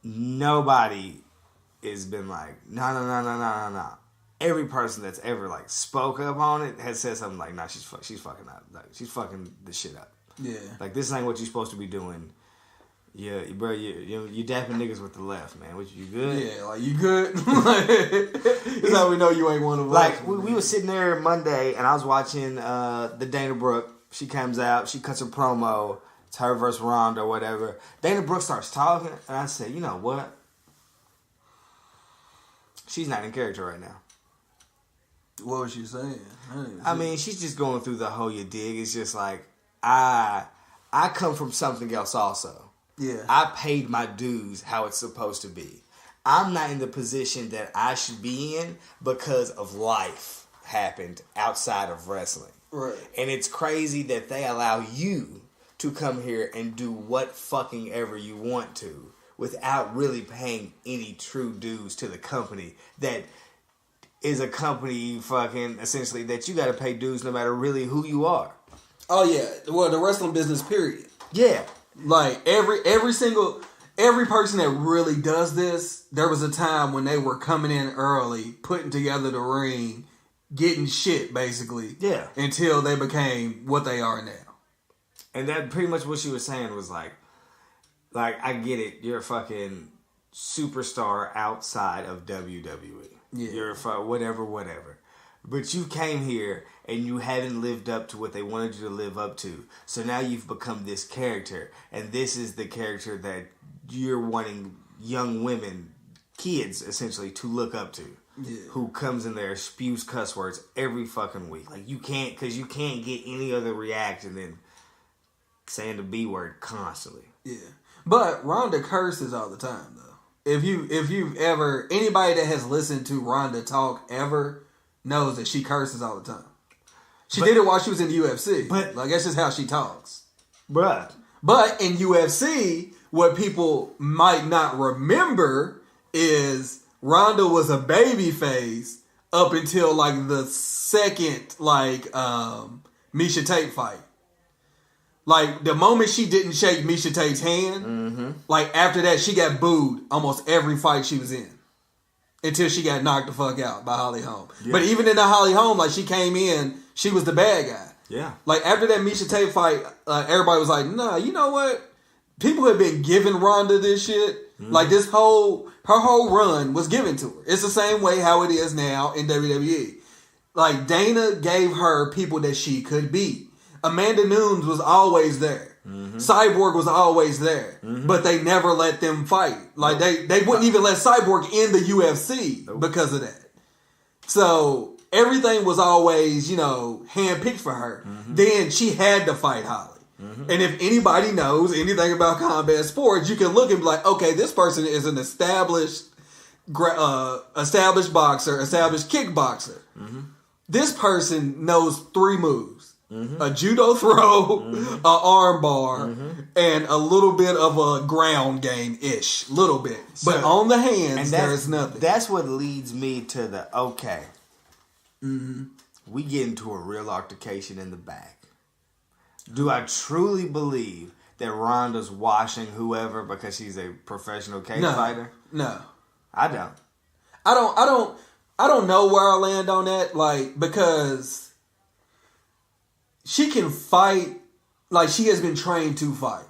S3: Nobody has been like, no. Every person that's ever, like, spoke up on it has said something like, nah, she's fucking up. Like, she's fucking the shit up.
S5: Yeah.
S3: Like, this ain't what you're supposed to be doing. Yeah, bro, you dapping niggas with the left, man. What, you good?
S5: Yeah, like, you good? That's how we know you ain't one of us.
S3: Like, we were sitting there Monday, and I was watching the Dana Brooke. She comes out, she cuts a promo. It's her versus Ronda or whatever. Dana Brooke starts talking, and I said, you know what? She's not in character right now.
S5: What was she saying?
S3: I mean, she's just going through the whole you dig. It's just like, I come from something else also.
S5: Yeah.
S3: I paid my dues how it's supposed to be. I'm not in the position that I should be in because of life happened outside of wrestling.
S5: Right.
S3: And it's crazy that they allow you to come here and do what fucking ever you want to without really paying any true dues to the company that is a company fucking essentially that you got to pay dues no matter really who you are.
S5: Oh yeah, well the wrestling business period.
S3: Yeah.
S5: Like every person that really does this, there was a time when they were coming in early, putting together the ring, getting shit basically.
S3: Yeah.
S5: Until they became what they are now.
S3: And that pretty much what she was saying was like I get it, you're a fucking superstar outside of WWE.
S5: Yeah.
S3: You're whatever. But you came here and you haven't lived up to what they wanted you to live up to. So now you've become this character. And this is the character that you're wanting young women, kids essentially, to look up to.
S5: Yeah.
S3: Who comes in there, spews cuss words every fucking week. Like you can't get any other reaction than saying the B word constantly.
S5: Yeah. But Ronda curses all the time, though. If you've ever, anybody that has listened to Ronda talk ever knows that she curses all the time. She did it while she was in the UFC. But like, that's just how she talks.
S3: But
S5: in UFC, what people might not remember is Ronda was a babyface up until like the second Miesha Tate fight. Like the moment she didn't shake Miesha Tate's hand, like after that she got booed almost every fight she was in. Until she got knocked the fuck out by Holly Holm. Yeah. But even in the Holly Holm, like she came in, she was the bad guy.
S3: Yeah.
S5: Like after that Miesha Tate fight, everybody was like, nah, you know what? People have been giving Ronda this shit. Like her whole run was given to her. It's the same way how it is now in WWE. Like Dana gave her people that she could beat. Amanda Nunes was always there. Cyborg was always there. But they never let them fight. Like they wouldn't even let Cyborg in the UFC because of that. So everything was always, handpicked for her. Then she had to fight Holly. And if anybody knows anything about combat sports, you can look and be like, okay, this person is an established boxer, established kickboxer. This person knows 3 moves. A judo throw, an arm bar, and a little bit of a ground game-ish. Little bit. But on the hands, there's nothing.
S3: That's what leads me to the, okay. We get into a real altercation in the back. Do I truly believe that Ronda's washing whoever because she's a professional cage fighter?
S5: No.
S3: I don't.
S5: I don't know where I land on that, like, because she can fight, like, she has been trained to fight.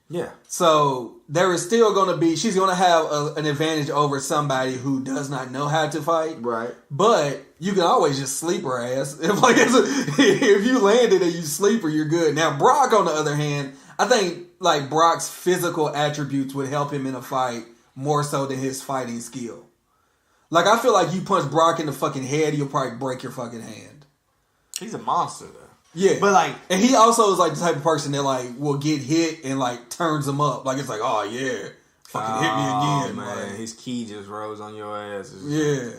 S3: Yeah.
S5: So there is still going to be, she's going to have an advantage over somebody who does not know how to fight.
S3: Right.
S5: But you can always just sleep her ass. If you landed and you sleep her, you're good. Now, Brock, on the other hand, I think like Brock's physical attributes would help him in a fight more so than his fighting skill. Like, I feel like you punch Brock in the fucking head, you'll probably break your fucking hand.
S3: He's a monster, though.
S5: Yeah.
S3: But, like...
S5: And he also is, like, the type of person that, like, will get hit and, like, turns him up. Like, it's like, oh, yeah. Fucking hit me again,
S3: man.
S5: Like,
S3: his key just rose on your ass.
S5: Yeah.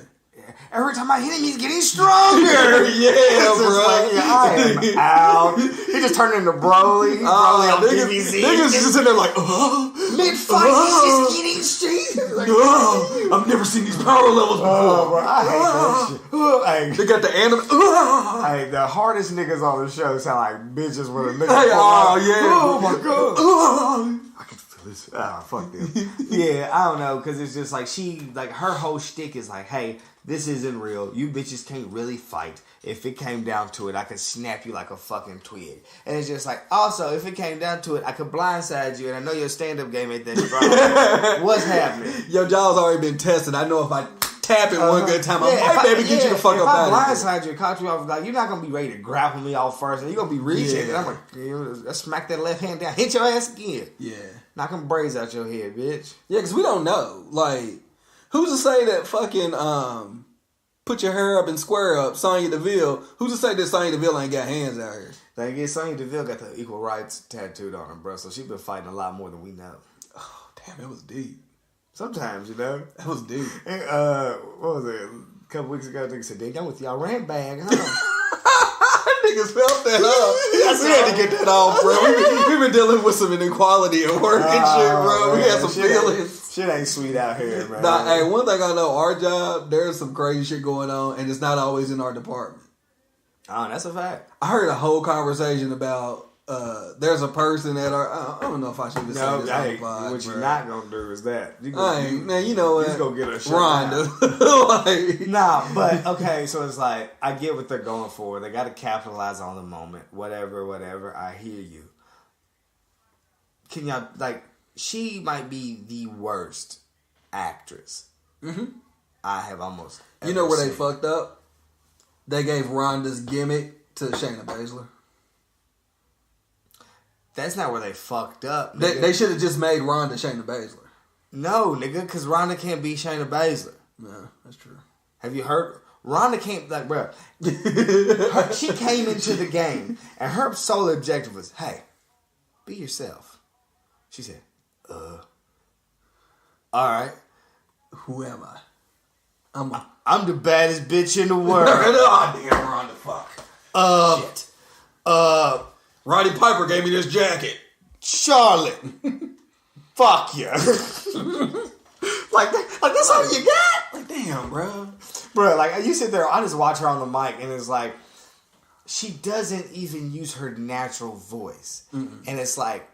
S3: Every time I hit him, he's getting stronger.
S5: Yeah, bro.
S3: Like, I am out. He just turned into Broly. Broly on PBZ.
S5: Niggas just sitting there like,
S3: mid-fight, he's just getting straight. Like,
S5: I've never seen these power levels before.
S3: Bro, I hate that shit.
S5: They got the anime.
S3: Hey, the hardest niggas on the show sound like bitches with a nigga.
S5: Oh
S3: my god. I can feel this. Fuck them. Yeah, I don't know, because it's just like her whole shtick is like, hey, this isn't real. You bitches can't really fight. If it came down to it, I could snap you like a fucking twig. And it's just like, also, if it came down to it, I could blindside you. And I know your stand-up game ain't that strong. What's happening?
S5: Your jaw's already been tested. I know if I tap it one good time, I might maybe get you the fuck up out of here.
S3: If I blindside you and caught you off, like, you're not going to be ready to grapple me off first. And you're going to be reaching. And I'm like, I smack that left hand down. Hit your ass again.
S5: Yeah.
S3: Knock them braids out your head, bitch.
S5: Yeah, because we don't know. Like, who's to say that fucking put your hair up and square up, Sonya Deville? Who's to say that Sonya Deville ain't got hands out here?
S3: Like, yeah, Sonya Deville got the equal rights tattooed on her, bro. So she been fighting a lot more than we know.
S5: Oh, damn, it was deep.
S3: Sometimes, you know.
S5: That was deep.
S3: And, what was it? A couple weeks ago, nigga said, "Damn, I'm with y'all rant bag, huh?"
S5: Niggas felt that up. We had to get that off, bro. We've been dealing with some inequality at work and shit, bro. Man, we had some feelings.
S3: Shit ain't sweet out here, man.
S5: Nah, hey, one thing I know, our job, there's some crazy shit going on, and it's not always in our department.
S3: Oh, that's a fact.
S5: I heard a whole conversation about there's a person at our... I don't know if I should even say this on the pod,
S3: what you're not going to do is that.
S5: Man, you know what?
S3: You go get a shit
S5: Rhonda.
S3: Nah, but, okay, so it's like, I get what they're going for. They got to capitalize on the moment. Whatever. I hear you. Can y'all, like, she might be the worst actress I have almost ever
S5: You know where
S3: seen.
S5: they fucked up? They gave Rhonda's gimmick to Shayna Baszler.
S3: That's not where they fucked up,
S5: nigga. They should have just made Ronda Shayna Baszler.
S3: No, nigga, because Ronda can't be Shayna Baszler.
S5: No, that's true.
S3: Have you heard? Ronda can't, like, bro. She came into the game, and her sole objective was, hey, be yourself. She said, All right.
S5: Who am I?
S3: I'm the baddest bitch in the world.
S5: Oh, damn, Ron the fuck. Shit. Roddy Piper gave me this jacket.
S3: Charlotte. Fuck you. like that's all you got?
S5: Like, damn, bro.
S3: Bro, like, you sit there, I just watch her on the mic, and it's like, she doesn't even use her natural voice. Mm-mm. And it's like,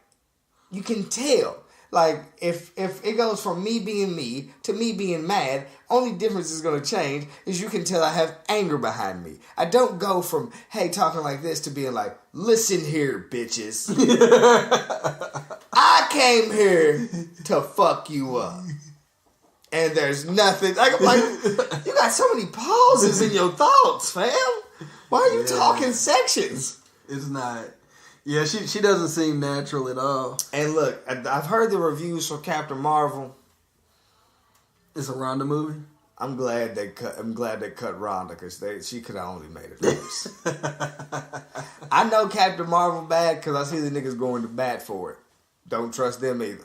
S3: you can tell. Like, if it goes from me being me to me being mad, only difference is going to change is you can tell I have anger behind me. I don't go from, hey, talking like this to being like, listen here, bitches. I came here to fuck you up. And there's nothing. Like, you got so many pauses in your thoughts, fam. Why are you talking sections?
S5: It's not. Yeah, she doesn't seem natural at all. And
S3: look, I've heard the reviews for Captain Marvel.
S5: It's a Rhonda movie.
S3: I'm glad they cut Rhonda because she could have only made it worse. I know Captain Marvel bad because I see the niggas going to bat for it. Don't trust them either.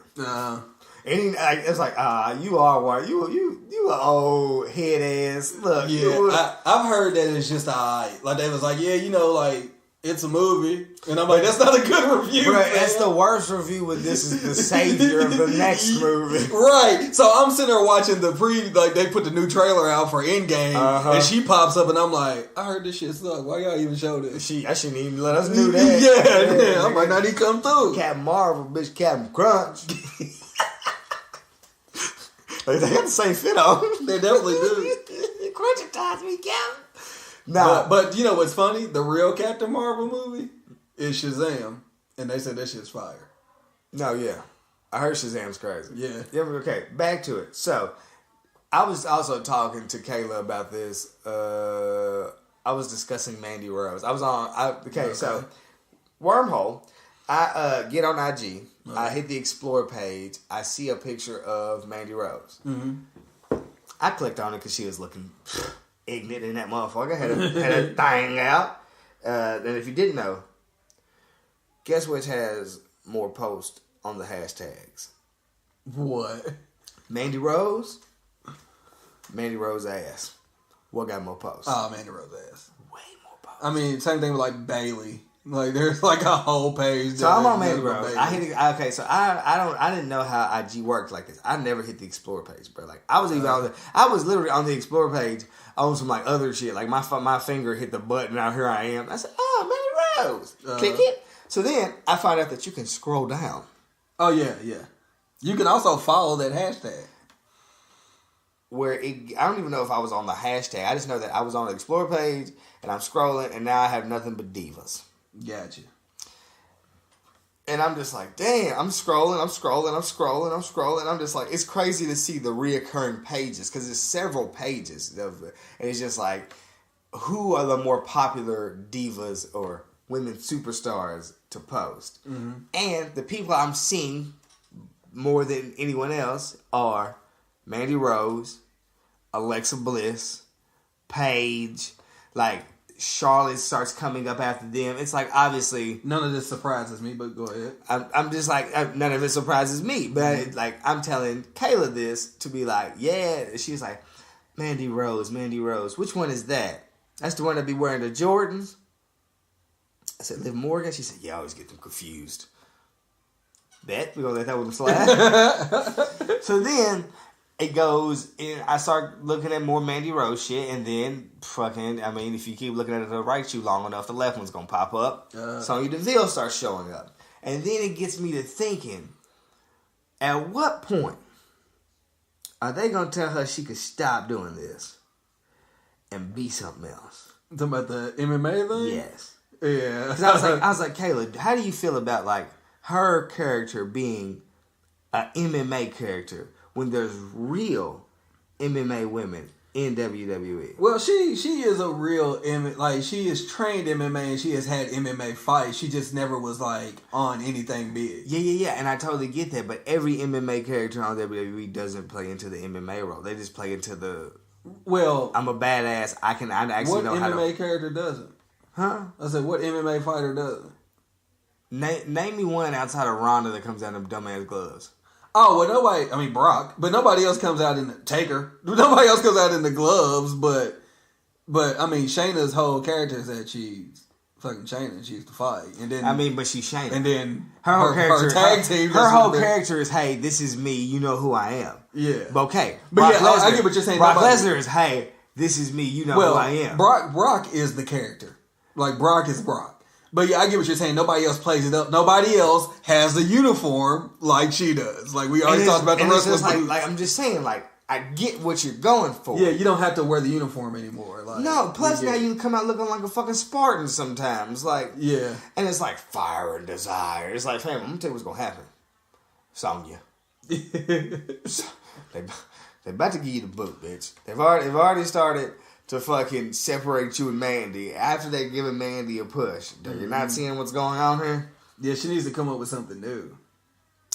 S3: It's like, you are one. You an old head ass. Look,
S5: yeah, I've heard that it's just alright. Like they was like, yeah, like it's a movie, and I'm like, that's not a good review.
S3: Right, that's the worst review. With this is the savior of the next movie.
S5: Right. So I'm sitting there watching like they put the new trailer out for Endgame, and she pops up, and I'm like, I heard this shit suck. Why y'all even show this?
S3: I shouldn't even let us do that.
S5: Yeah. I might not even come through.
S3: Captain Marvel, bitch, Captain Crunch. They got the same fit on.
S5: They definitely do.
S3: Crunch ties me, Captain.
S5: Nah. But you know what's funny? The real Captain Marvel movie is Shazam. And they said that shit's fire.
S3: No, yeah. I heard Shazam's crazy.
S5: Yeah.
S3: Okay, back to it. So, I was also talking to Kayla about this. I was discussing Mandy Rose. So, Wormhole. I get on IG. Okay. I hit the Explore page. I see a picture of Mandy Rose. Mm-hmm. I clicked on it because she was looking ignorant in that motherfucker. Had a thing out. And if you didn't know, guess which has more posts on the hashtags?
S5: What?
S3: Mandy Rose? Mandy Rose ass. What got more posts?
S5: Oh, Mandy Rose ass.
S3: Way more posts.
S5: I mean, same thing with like Bailey. Like there's like a whole page.
S3: So I'm on Mandy Rose. I didn't know how IG worked like this. I never hit the Explore page, bro. Like I was literally on the Explore page on some like other shit. Like my finger hit the button. Now here I am. I said, oh, Mandy Rose. Click it. So then I find out that you can scroll down.
S5: Oh yeah. You can also follow that hashtag.
S3: I don't even know if I was on the hashtag. I just know that I was on the Explore page and I'm scrolling and now I have nothing but divas.
S5: Gotcha.
S3: And I'm just like, damn, I'm scrolling. I'm just like, it's crazy to see the reoccurring pages because there's several pages. And it's just like, who are the more popular divas or women superstars to post? Mm-hmm. And the people I'm seeing more than anyone else are Mandy Rose, Alexa Bliss, Paige, like, Charlotte starts coming up after them. It's like, obviously,
S5: none of this surprises me, but go ahead.
S3: I'm just like, none of it surprises me. But like, I'm telling Kayla this to be like, yeah. She's like, Mandy Rose. Which one is that? That's the one that be wearing the Jordans. I said, Liv Morgan. She said, yeah, I always get them confused. We're gonna let that one slide. So then it goes, and I start looking at more Mandy Rose shit, and then if you keep looking at the right shoe long enough, the left one's gonna pop up. Sonya Deville starts showing up. And then it gets me to thinking, at what point are they gonna tell her she could stop doing this and be something else?
S5: Talking about the MMA thing?
S3: Yes.
S5: Yeah.
S3: Because I was like, Kayla, how do you feel about like her character being an MMA character when there's real MMA women in WWE?
S5: Well, she is a real she is trained MMA and she has had MMA fights. She just never was like on anything big.
S3: Yeah, and I totally get that. But every MMA character on WWE doesn't play into the MMA role. They just play into the. Well, I'm a badass. I actually know how to.
S5: What MMA character doesn't?
S3: Huh?
S5: I said, what MMA fighter doesn't?
S3: Name me one outside of Ronda that comes out of them dumbass gloves.
S5: Oh, well, nobody, I mean, Brock, but nobody else comes out in the Taker. Nobody else comes out in the gloves, but I mean, Shayna's whole character is that she's fucking Shayna. She used to fight. And then,
S3: I mean, but she's Shayna.
S5: And then
S3: her whole character,
S5: her tag team.
S3: Her whole character is, hey, this is me. You know who I am.
S5: Yeah.
S3: But okay.
S5: But yeah, I get what you're saying.
S3: Brock Lesnar is, hey, this is me. You know who I am.
S5: Brock is the character. Like, Brock is Brock. But yeah, I get what you're saying. Nobody else plays it up. Nobody else has the uniform like she does. Like, we already talked about the wrestling.
S3: Like, I'm just saying, like, I get what you're going for.
S5: Yeah, you don't have to wear the uniform anymore. Like,
S3: no, plus now you come out looking like a fucking Spartan sometimes. Like,
S5: yeah.
S3: And it's like fire and desire. It's like, fam, I'm gonna tell you what's gonna happen. Sonya. They about to give you the boot, bitch. They've already started to fucking separate you and Mandy after they're giving Mandy a push. You're not seeing what's going on here?
S5: Yeah, she needs to come up with something new.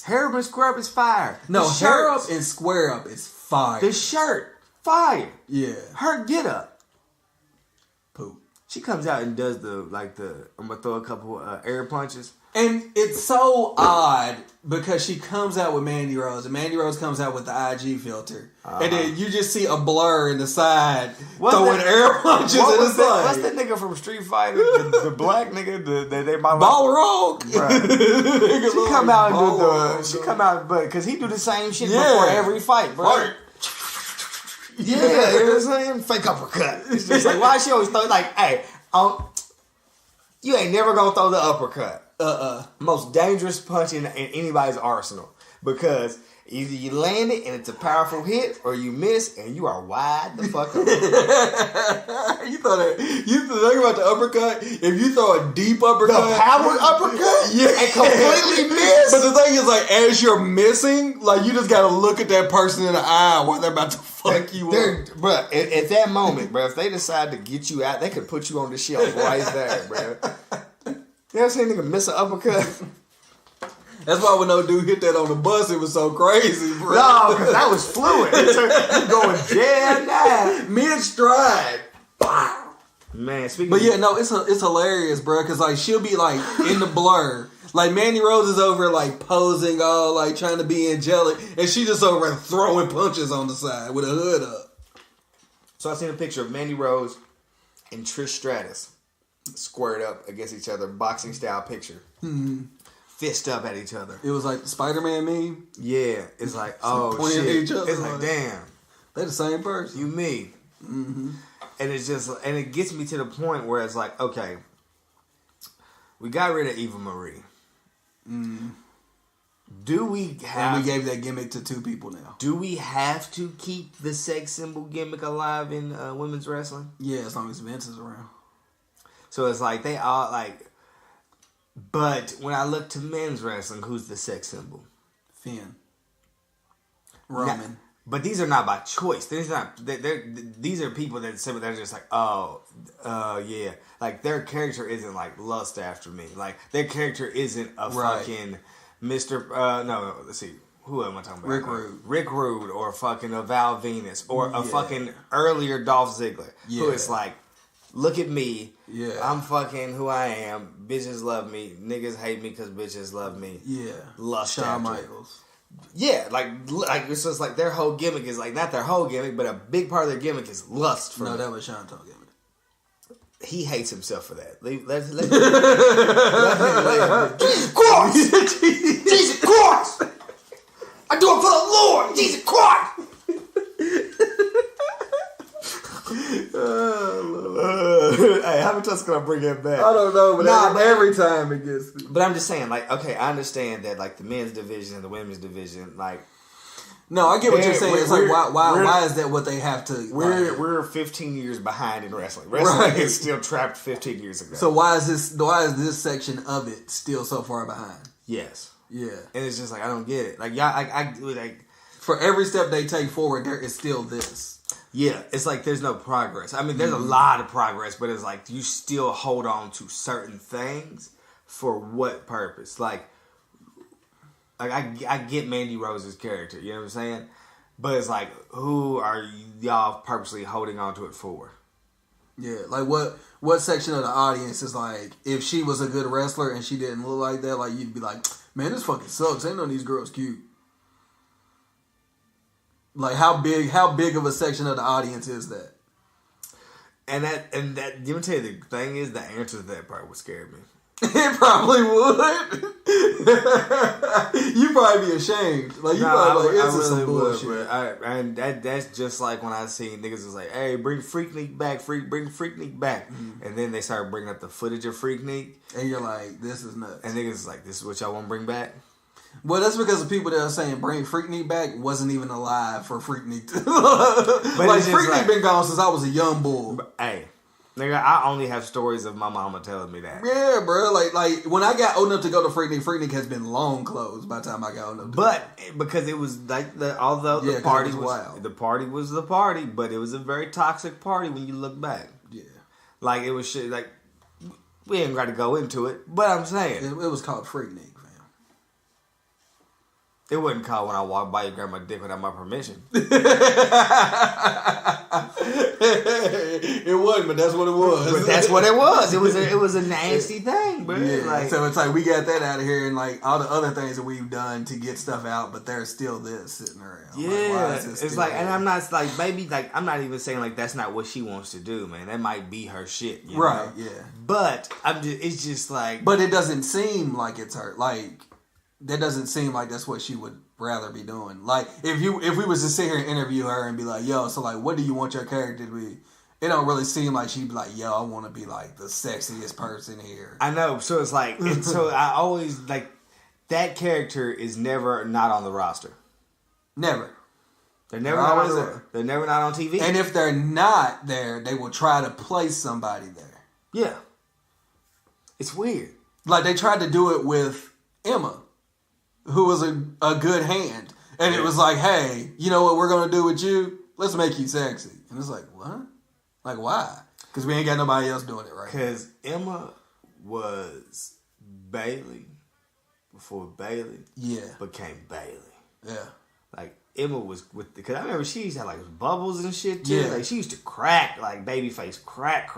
S3: Hair up and square up is fire.
S5: No, hair up and square up is fire.
S3: The shirt, fire.
S5: Yeah.
S3: Her get up.
S5: Poop.
S3: She comes out and does I'm gonna throw a couple air punches.
S5: And it's so odd because she comes out with Mandy Rose, and Mandy Rose comes out with the IG filter. And then you just see a blur in the side throwing air punches in the side.
S3: What's that nigga from Street Fighter? the black nigga? They
S5: Balrog.
S3: She come out and do but because he do the same shit before every fight, bro.
S5: Right.
S3: Yeah, you know what I'm saying? Fake uppercut. It's just like, why she always throw, like, hey, you ain't never gonna throw the uppercut. Most dangerous punch in anybody's arsenal. Because either you land it and it's a powerful hit, or you miss and you are wide the fuck up.
S5: You think about the uppercut? If you throw a deep uppercut,
S3: the powered uppercut, and completely miss.
S5: But the thing is, like, as you're missing, like, you just gotta look at that person in the eye while they're about to fuck you up.
S3: Bro, at that moment, bro, if they decide to get you out, they could put you on the shelf right there, bro. You ever seen a nigga miss an uppercut?
S5: That's why when no dude hit that on the bus, it was so crazy, bro.
S3: No, because that was fluid. You going jam down.
S5: Mid-stride.
S3: Man, speaking
S5: But yeah, no, it's hilarious, bro, because, like, she'll be, like, in the blur. Like, Mandy Rose is over, like, posing all, like, trying to be angelic, and she just over throwing punches on the side with a hood up.
S3: So I seen a picture of Mandy Rose and Trish Stratus squared up against each other, boxing style picture. Mm-hmm. Fist up at each other.
S5: It was like the Spider-Man meme.
S3: Yeah, it's like, oh
S5: pointing
S3: shit.
S5: at each other,
S3: it's like, damn,
S5: they're the same person.
S3: You me. Mm-hmm. And it's just, and it gets me to the point where it's like, okay, we got rid of Eva Marie. Mm. Do we have?
S5: And we gave that gimmick to two people now.
S3: Do we have to keep the sex symbol gimmick alive in women's wrestling?
S5: Yeah, as long as Vince is around.
S3: So it's like they all like. But when I look to men's wrestling, who's the sex symbol?
S5: Finn. Roman.
S3: Now, but these are not by choice. These are people that say they're just like, yeah. Like, their character isn't like lust after me. Like, their character isn't a fucking Mr. No, let's see. Who am I talking about? Rick Rude or fucking a Val Venus or a fucking earlier Dolph Ziggler. Yeah. Who is like, look at me. Yeah. I'm fucking who I am. Bitches love me. Niggas hate me because bitches love me. Yeah. Lust
S5: Shawn
S3: after.
S5: Michaels.
S3: Yeah, like it's just like their whole gimmick is like, not their whole gimmick, but a big part of their gimmick is lust for me.
S5: That was Sean's whole gimmick.
S3: He hates himself for that. Jesus Christ! Jesus Christ! I do it for the Lord! Jesus Christ! Hey, how many times can I bring that back?
S5: I don't know, but every time it gets me.
S3: But I'm just saying, like, okay, I understand that, like, the men's division and the women's division, like.
S5: No, I get what you're saying. It's like, why is that what they have to?
S3: We're 15 years behind in wrestling. Wrestling is still trapped 15 years ago.
S5: So why is this section of it still so far behind?
S3: Yes.
S5: Yeah.
S3: And it's just like, I don't get it. Like, y'all, I like.
S5: For every step they take forward, there is still this.
S3: Yeah, it's like there's no progress. I mean, there's a lot of progress, but it's like you still hold on to certain things for what purpose? Like I get Mandy Rose's character, you know what I'm saying? But it's like, who are y'all purposely holding on to it for?
S5: Yeah, like what section of the audience is like, if she was a good wrestler and she didn't look like that, like you'd be like, man, this fucking sucks. Ain't none of these girls cute. Like how big of a section of the audience is that?
S3: And that, let me tell you, the thing is, the answer to that part would scare me.
S5: It probably would. You probably be ashamed. Like you probably like, this is some bullshit.
S3: And that's just like when I seen niggas was like, "Hey, bring Freaknik back, bring Freaknik back," and then they started bringing up the footage of Freaknik,
S5: and you're like, "This is nuts."
S3: And niggas was like, "This is what y'all want to bring back."
S5: Well, that's because the people that are saying bring Freaknik back wasn't even alive for Freaknik. But like Freaknik been gone since I was a young bull.
S3: Hey. Nigga, I only have stories of my mama telling me that.
S5: Yeah, bro. Like when I got old enough to go to Freaknik has been long closed by the time I got old enough.
S3: But because it was like the party was wild. The party was the party, but it was a very toxic party when you look back. Yeah, like it was shit. Like we ain't got to go into it, but I'm saying
S5: it was called Freaknik.
S3: It wasn't called when I walked by you grab my dick without my permission.
S5: It wasn't, but that's what it was.
S3: But that's what it was. It was a nasty thing, bro.
S5: Yeah.
S3: Like,
S5: so it's like we got that out of here, and like all the other things that we've done to get stuff out, but there's still this sitting around.
S3: Yeah,
S5: like, why is this
S3: it's like, and I'm not like, baby, like I'm not even saying like that's not what she wants to do, man. That might be her shit, you
S5: right?
S3: know?
S5: Yeah,
S3: but it's just like,
S5: but it doesn't seem like it's her, like. That doesn't seem like that's what she would rather be doing. Like, if we was to sit here and interview her and be like, yo, so like, what do you want your character to be? It don't really seem like she'd be like, yo, I want to be like the sexiest person here.
S3: I know. So it's like, and so I always like that character is never not on the roster.
S5: Never.
S3: They're never not always there. They're never not on TV.
S5: And if they're not there, they will try to place somebody there.
S3: Yeah. It's weird.
S5: Like they tried to do it with Emma, who was a good hand. And it was like, hey, you know what we're going to do with you? Let's make you sexy. And it's like, what? Like, why? Because we ain't got nobody else doing it right.
S3: Because Emma was Bailey before Bailey became Bailey.
S5: Yeah.
S3: Like, Emma was with... Because I remember she used to have, like, bubbles and shit, too. Yeah. Like, she used to crack, like, babyface crack.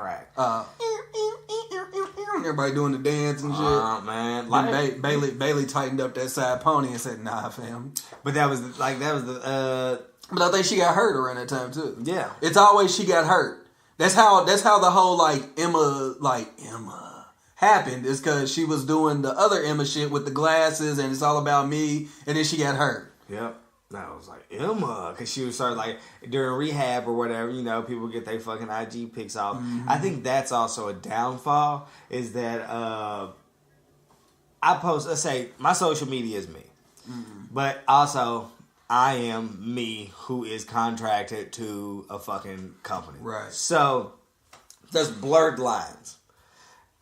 S5: Everybody doing the dance and shit.
S3: Man.
S5: Like, Bailey tightened up that side pony and said, nah, fam.
S3: But that was the...
S5: But I think she got hurt around that time, too.
S3: Yeah.
S5: It's always she got hurt. That's how the whole, Emma happened. Is because she was doing the other Emma shit with the glasses and it's all about me. And then she got hurt.
S3: Yep. I was like, Emma, because she was started like during rehab or whatever, you know, people get their fucking IG pics off. Mm-hmm. I think that's also a downfall, is that I post, let's say, my social media is me. Mm-hmm. But also, I am me who is contracted to a fucking company.
S5: Right.
S3: So, there's blurred lines.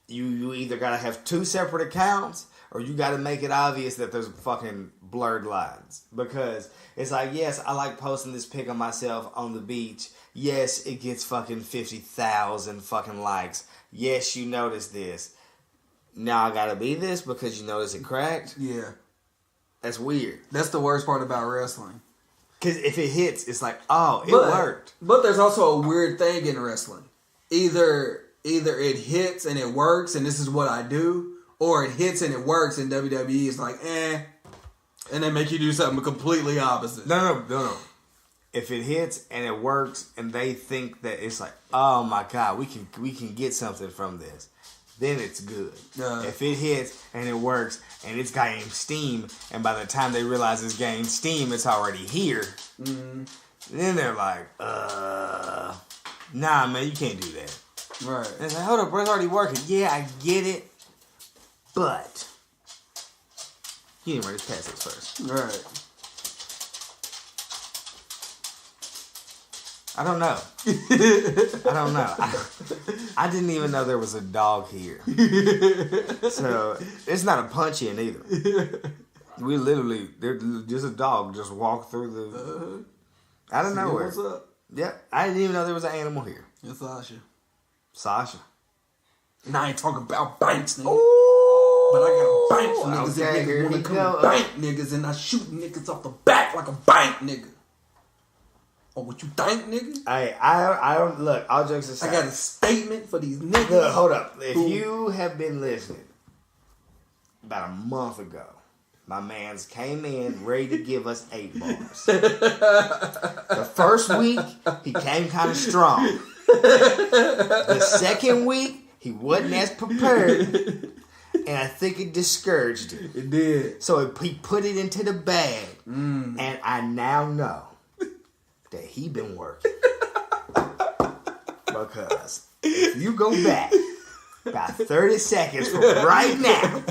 S3: You either got to have two separate accounts, or you got to make it obvious that there's fucking blurred lines. Because it's like, yes, I like posting this pic of myself on the beach. Yes, it gets fucking 50,000 fucking likes. Yes, you notice this. Now I got to be this because you notice it cracked?
S5: Yeah.
S3: That's weird.
S5: That's the worst part about wrestling.
S3: Because if it hits, it's like, oh, it worked.
S5: But there's also a weird thing in wrestling. Either it hits and it works and this is what I do, or it hits and it works and WWE is like, and they make you do something completely opposite.
S3: No. If it hits and it works and they think that it's like, oh my God, we can get something from this, then it's good. If it hits and it works and it's gained steam, and by the time they realize it's gained steam, it's already here, then they're like, nah, man, you can't do that.
S5: Right.
S3: And it's like, hold up, bro, it's already working. Yeah, I get it. But you didn't ready to pass this first.
S5: Right.
S3: I don't know. I didn't even know there was a dog here. So it's not a punch in either. We literally, there's just a dog just walked through the out of nowhere.
S5: What's up?
S3: Yep. I didn't even know there was an animal here.
S5: It's
S3: Sasha.
S5: And I ain't talking about banks, nigga.
S3: Ooh.
S5: But I got a bank for niggas
S3: Okay,
S5: and niggas wanna come to bank niggas, and I shoot niggas off the back like a bank nigga. Or what you think, nigga?
S3: I don't look, all jokes aside.
S5: I got a statement for these niggas.
S3: Look, hold up. If you have been listening about a month ago, My man's came in ready to give us 8 bars. The first week, he came kind of strong. The second week, he wasn't as prepared. And I think it discouraged him.
S5: It did.
S3: So he put it into the bag. And I now know that he been working. Because if you go back about 30 seconds from right now,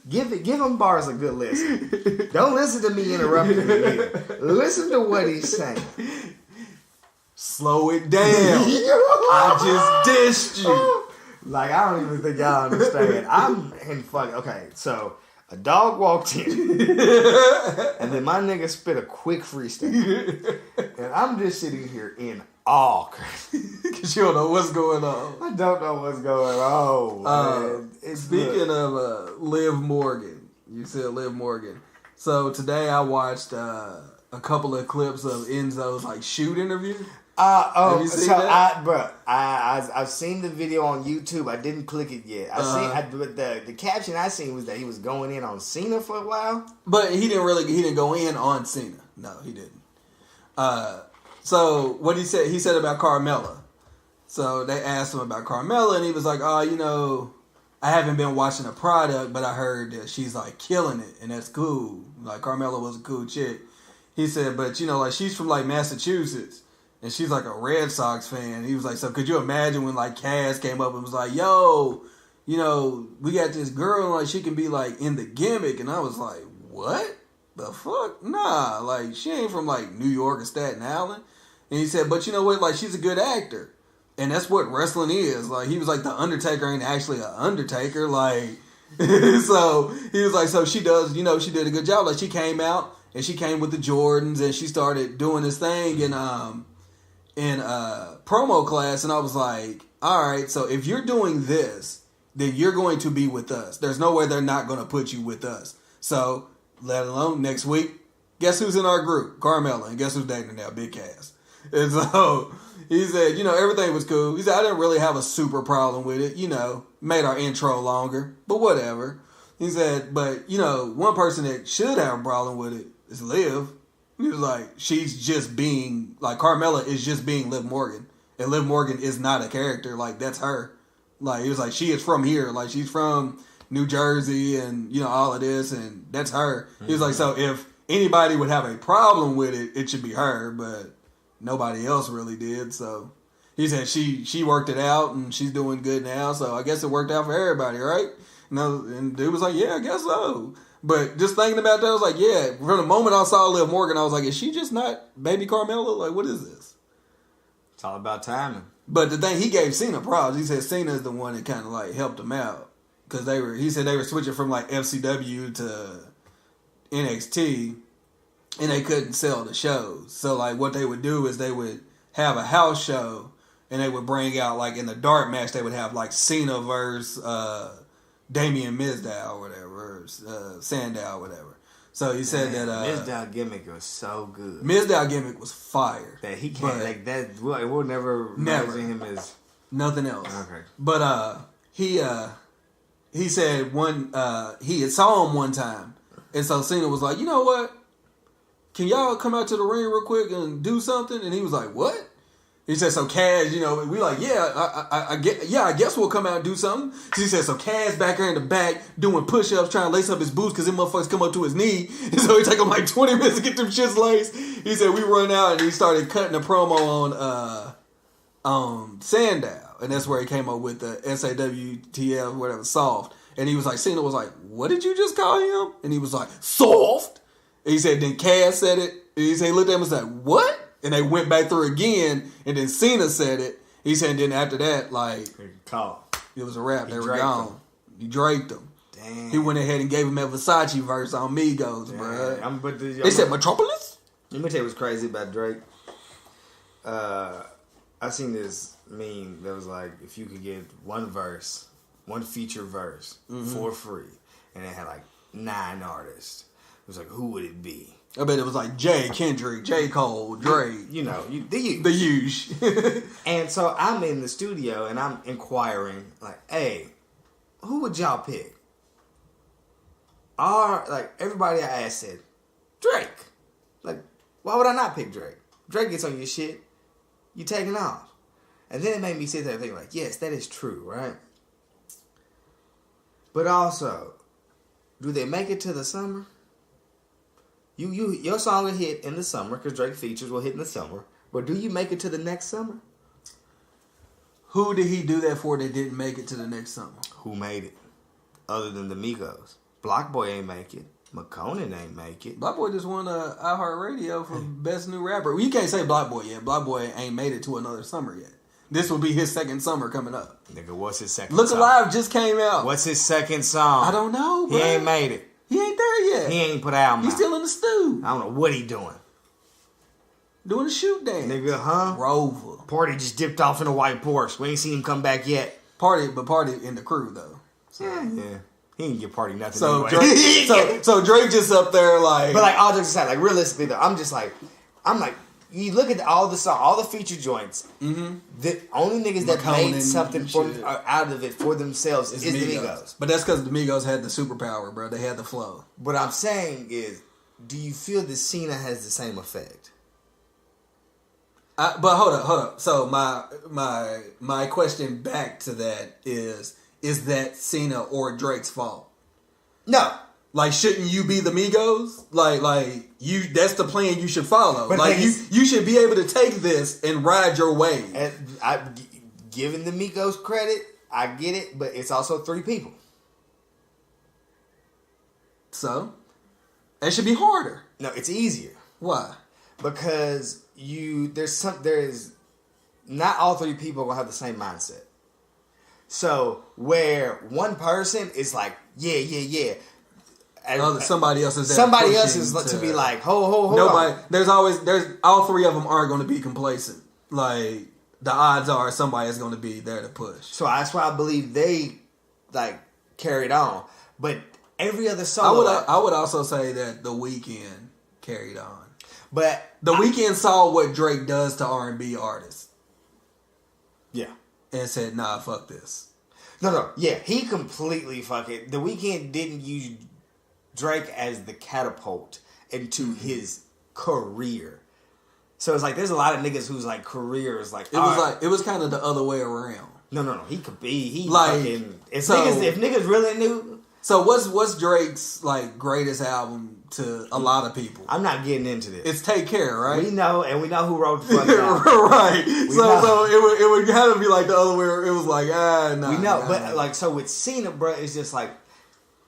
S3: give him bars a good listen. Don't listen to me interrupting him either. Listen to what he's saying.
S5: Slow it down. I just dissed you.
S3: Like, I don't even think y'all understand. I'm in fuck. Okay, so a dog walked in, and then my nigga spit a quick freestyle, and I'm just sitting here in awe
S5: because you don't know what's going on.
S3: I don't know what's going on.
S5: Speaking of Liv Morgan, you said Liv Morgan. So today I watched a couple of clips of Enzo's like shoot interview. Have you seen that?
S3: I've seen the video on YouTube. I didn't click it yet. But the caption I seen was that he was going in on Cena for a while.
S5: But he didn't go in on Cena. No, he didn't. So what he said about Carmella. So they asked him about Carmella, and he was like, I haven't been watching the product, but I heard that she's like killing it, and that's cool. Like Carmella was a cool chick. He said, but like she's from like Massachusetts. And she's like a Red Sox fan. He was like, so could you imagine when like Cass came up and was like, yo, we got this girl, like she can be like in the gimmick. And I was like, what the fuck? Nah, like she ain't from like New York or Staten Island. And he said, but you know what? Like she's a good actor. And that's what wrestling is. Like he was like, the Undertaker ain't actually an Undertaker. Like, so he was like, so she does, she did a good job. Like she came out and she came with the Jordans and she started doing this thing in promo class, and I was like, all right, so if you're doing this, then you're going to be with us. There's no way they're not going to put you with us. So, let alone next week, guess who's in our group? Carmella. And guess who's dating now? Big Cass. And so, he said, everything was cool. He said, I didn't really have a super problem with it. Made our intro longer, but whatever. He said, but, one person that should have a problem with it is Liv. He was like, she's just being, like, Carmella is just being Liv Morgan. And Liv Morgan is not a character. Like, that's her. Like, he was like, she is from here. Like, she's from New Jersey and, all of this. And that's her. Mm-hmm. He was like, so if anybody would have a problem with it, it should be her. But nobody else really did. So he said she worked it out and she's doing good now. So I guess it worked out for everybody, right? And dude was like, yeah, I guess so. But just thinking about that, I was like, yeah, from the moment I saw Liv Morgan, I was like, is she just not baby Carmella? Like, what is this?
S3: It's all about timing.
S5: But the thing, he gave Cena props. He said Cena is the one that kind of like helped him out. Because he said they were switching from like FCW to NXT and they couldn't sell the shows. So like what they would do is they would have a house show and they would bring out like in the dark match, they would have like Cena versus Damien Mizdow or whatever, Sandow or whatever. So he said that
S3: Mizdow gimmick was so good.
S5: Mizdow gimmick was fire.
S3: That he can't like that. We'll never imagine him as
S5: nothing else.
S3: Okay,
S5: but he said he had saw him one time, and so Cena was like, you know what? Can y'all come out to the ring real quick and do something? And he was like, what? He said, so Kaz, we like, yeah, I guess we'll come out and do something. So he said, so Kaz back here in the back doing push-ups, trying to lace up his boots because them motherfuckers come up to his knee. And so it took him like 20 minutes to get them shits laced. He said, we run out and he started cutting a promo on Sandow. And that's where he came up with the SAWTF, whatever, soft. And he was like, Cena was like, what did you just call him? And he was like, soft. And he said, then Kaz said it. And he said, he looked at him and said, what? And they went back through again, and then Cena said it. He said, and then after that, like, it was a wrap. They were gone. He draped them. Damn. He went ahead and gave him that Versace verse on Migos, bro. They said Metropolis?
S3: Let me tell you what's crazy about Drake. I seen this meme that was like, if you could get one feature verse for free, and it had like 9 artists, it was like, who would it be?
S5: I bet it was like Jay, Kendrick, J. Cole, Drake.
S3: The huge. And so I'm in the studio and I'm inquiring, like, hey, who would y'all pick? everybody I asked said, Drake. Like, why would I not pick Drake? Drake gets on your shit, you taking off. And then it made me sit there and think like, yes, that is true, right? But also, do they make it to the summer? Your song will hit in the summer because Drake features will hit in the summer. But do you make it to the next summer?
S5: Who did he do that for that didn't make it to the next summer?
S3: Who made it? Other than the Migos. Block Boy ain't make it. McConan ain't make it.
S5: Block Boy just won iHeartRadio for Best New Rapper. Well, you can't say Block Boy yet. Block Boy ain't made it to another summer yet. This will be his second summer coming up.
S3: Nigga, what's his second
S5: Look
S3: song?
S5: Alive just came out.
S3: What's his second song?
S5: I don't know, bro.
S3: He ain't made it.
S5: He ain't there yet.
S3: He ain't put out.
S5: He's still in the stew.
S3: I don't know what he doing.
S5: Doing a shoot dance.
S3: Nigga, huh?
S5: Rover.
S3: Party just dipped off in a white Porsche. We ain't seen him come back yet.
S5: Party in the crew, though. So.
S3: Yeah. He didn't give Party nothing
S5: So
S3: anyway.
S5: Drake, so Drake just up there like...
S3: But like, all jokes aside, like realistically though, I'm like, you look at all the feature joints. Mm-hmm. The only niggas that made something out of it for themselves is the Migos.
S5: But that's because the Migos had the superpower, bro. They had the flow.
S3: What I'm saying is, do you feel that Cena has the same effect?
S5: But hold up. So my question back to that is that Cena or Drake's fault?
S3: No.
S5: Like, shouldn't you be the Migos? Like you. That's the plan you should follow.
S3: But
S5: like you should be able to take this and ride your wave.
S3: And giving the Migos credit, I get it, but it's also 3 people.
S5: So it should be harder.
S3: No, it's easier.
S5: Why?
S3: Because there's not all 3 people are gonna have the same mindset. So where one person is like, yeah.
S5: Somebody else is there.
S3: Somebody else is to be like, hold
S5: nobody,
S3: on.
S5: There's all 3 of them aren't going to be complacent. Like, the odds are somebody is going to be there to push.
S3: So that's why I believe they like carried on. But every other song,
S5: I would also say that The Weeknd carried on.
S3: But
S5: The Weeknd saw what Drake does to R&B artists.
S3: Yeah.
S5: And said, nah, fuck this.
S3: No. Yeah, he completely fucking... The Weeknd didn't use Drake as the catapult into his career. So it's like, there's a lot of niggas whose like careers like...
S5: It was kind of the other way around.
S3: No. He could be... He
S5: like,
S3: fucking... If niggas really knew...
S5: So what's Drake's like greatest album to a lot of people?
S3: I'm not getting into this.
S5: It's Take Care, right?
S3: We know, and we know who wrote the fuck out.
S5: Right. So it would kind of be like the other way. It was like no.
S3: We know, but like so with Cena, bro, it's just like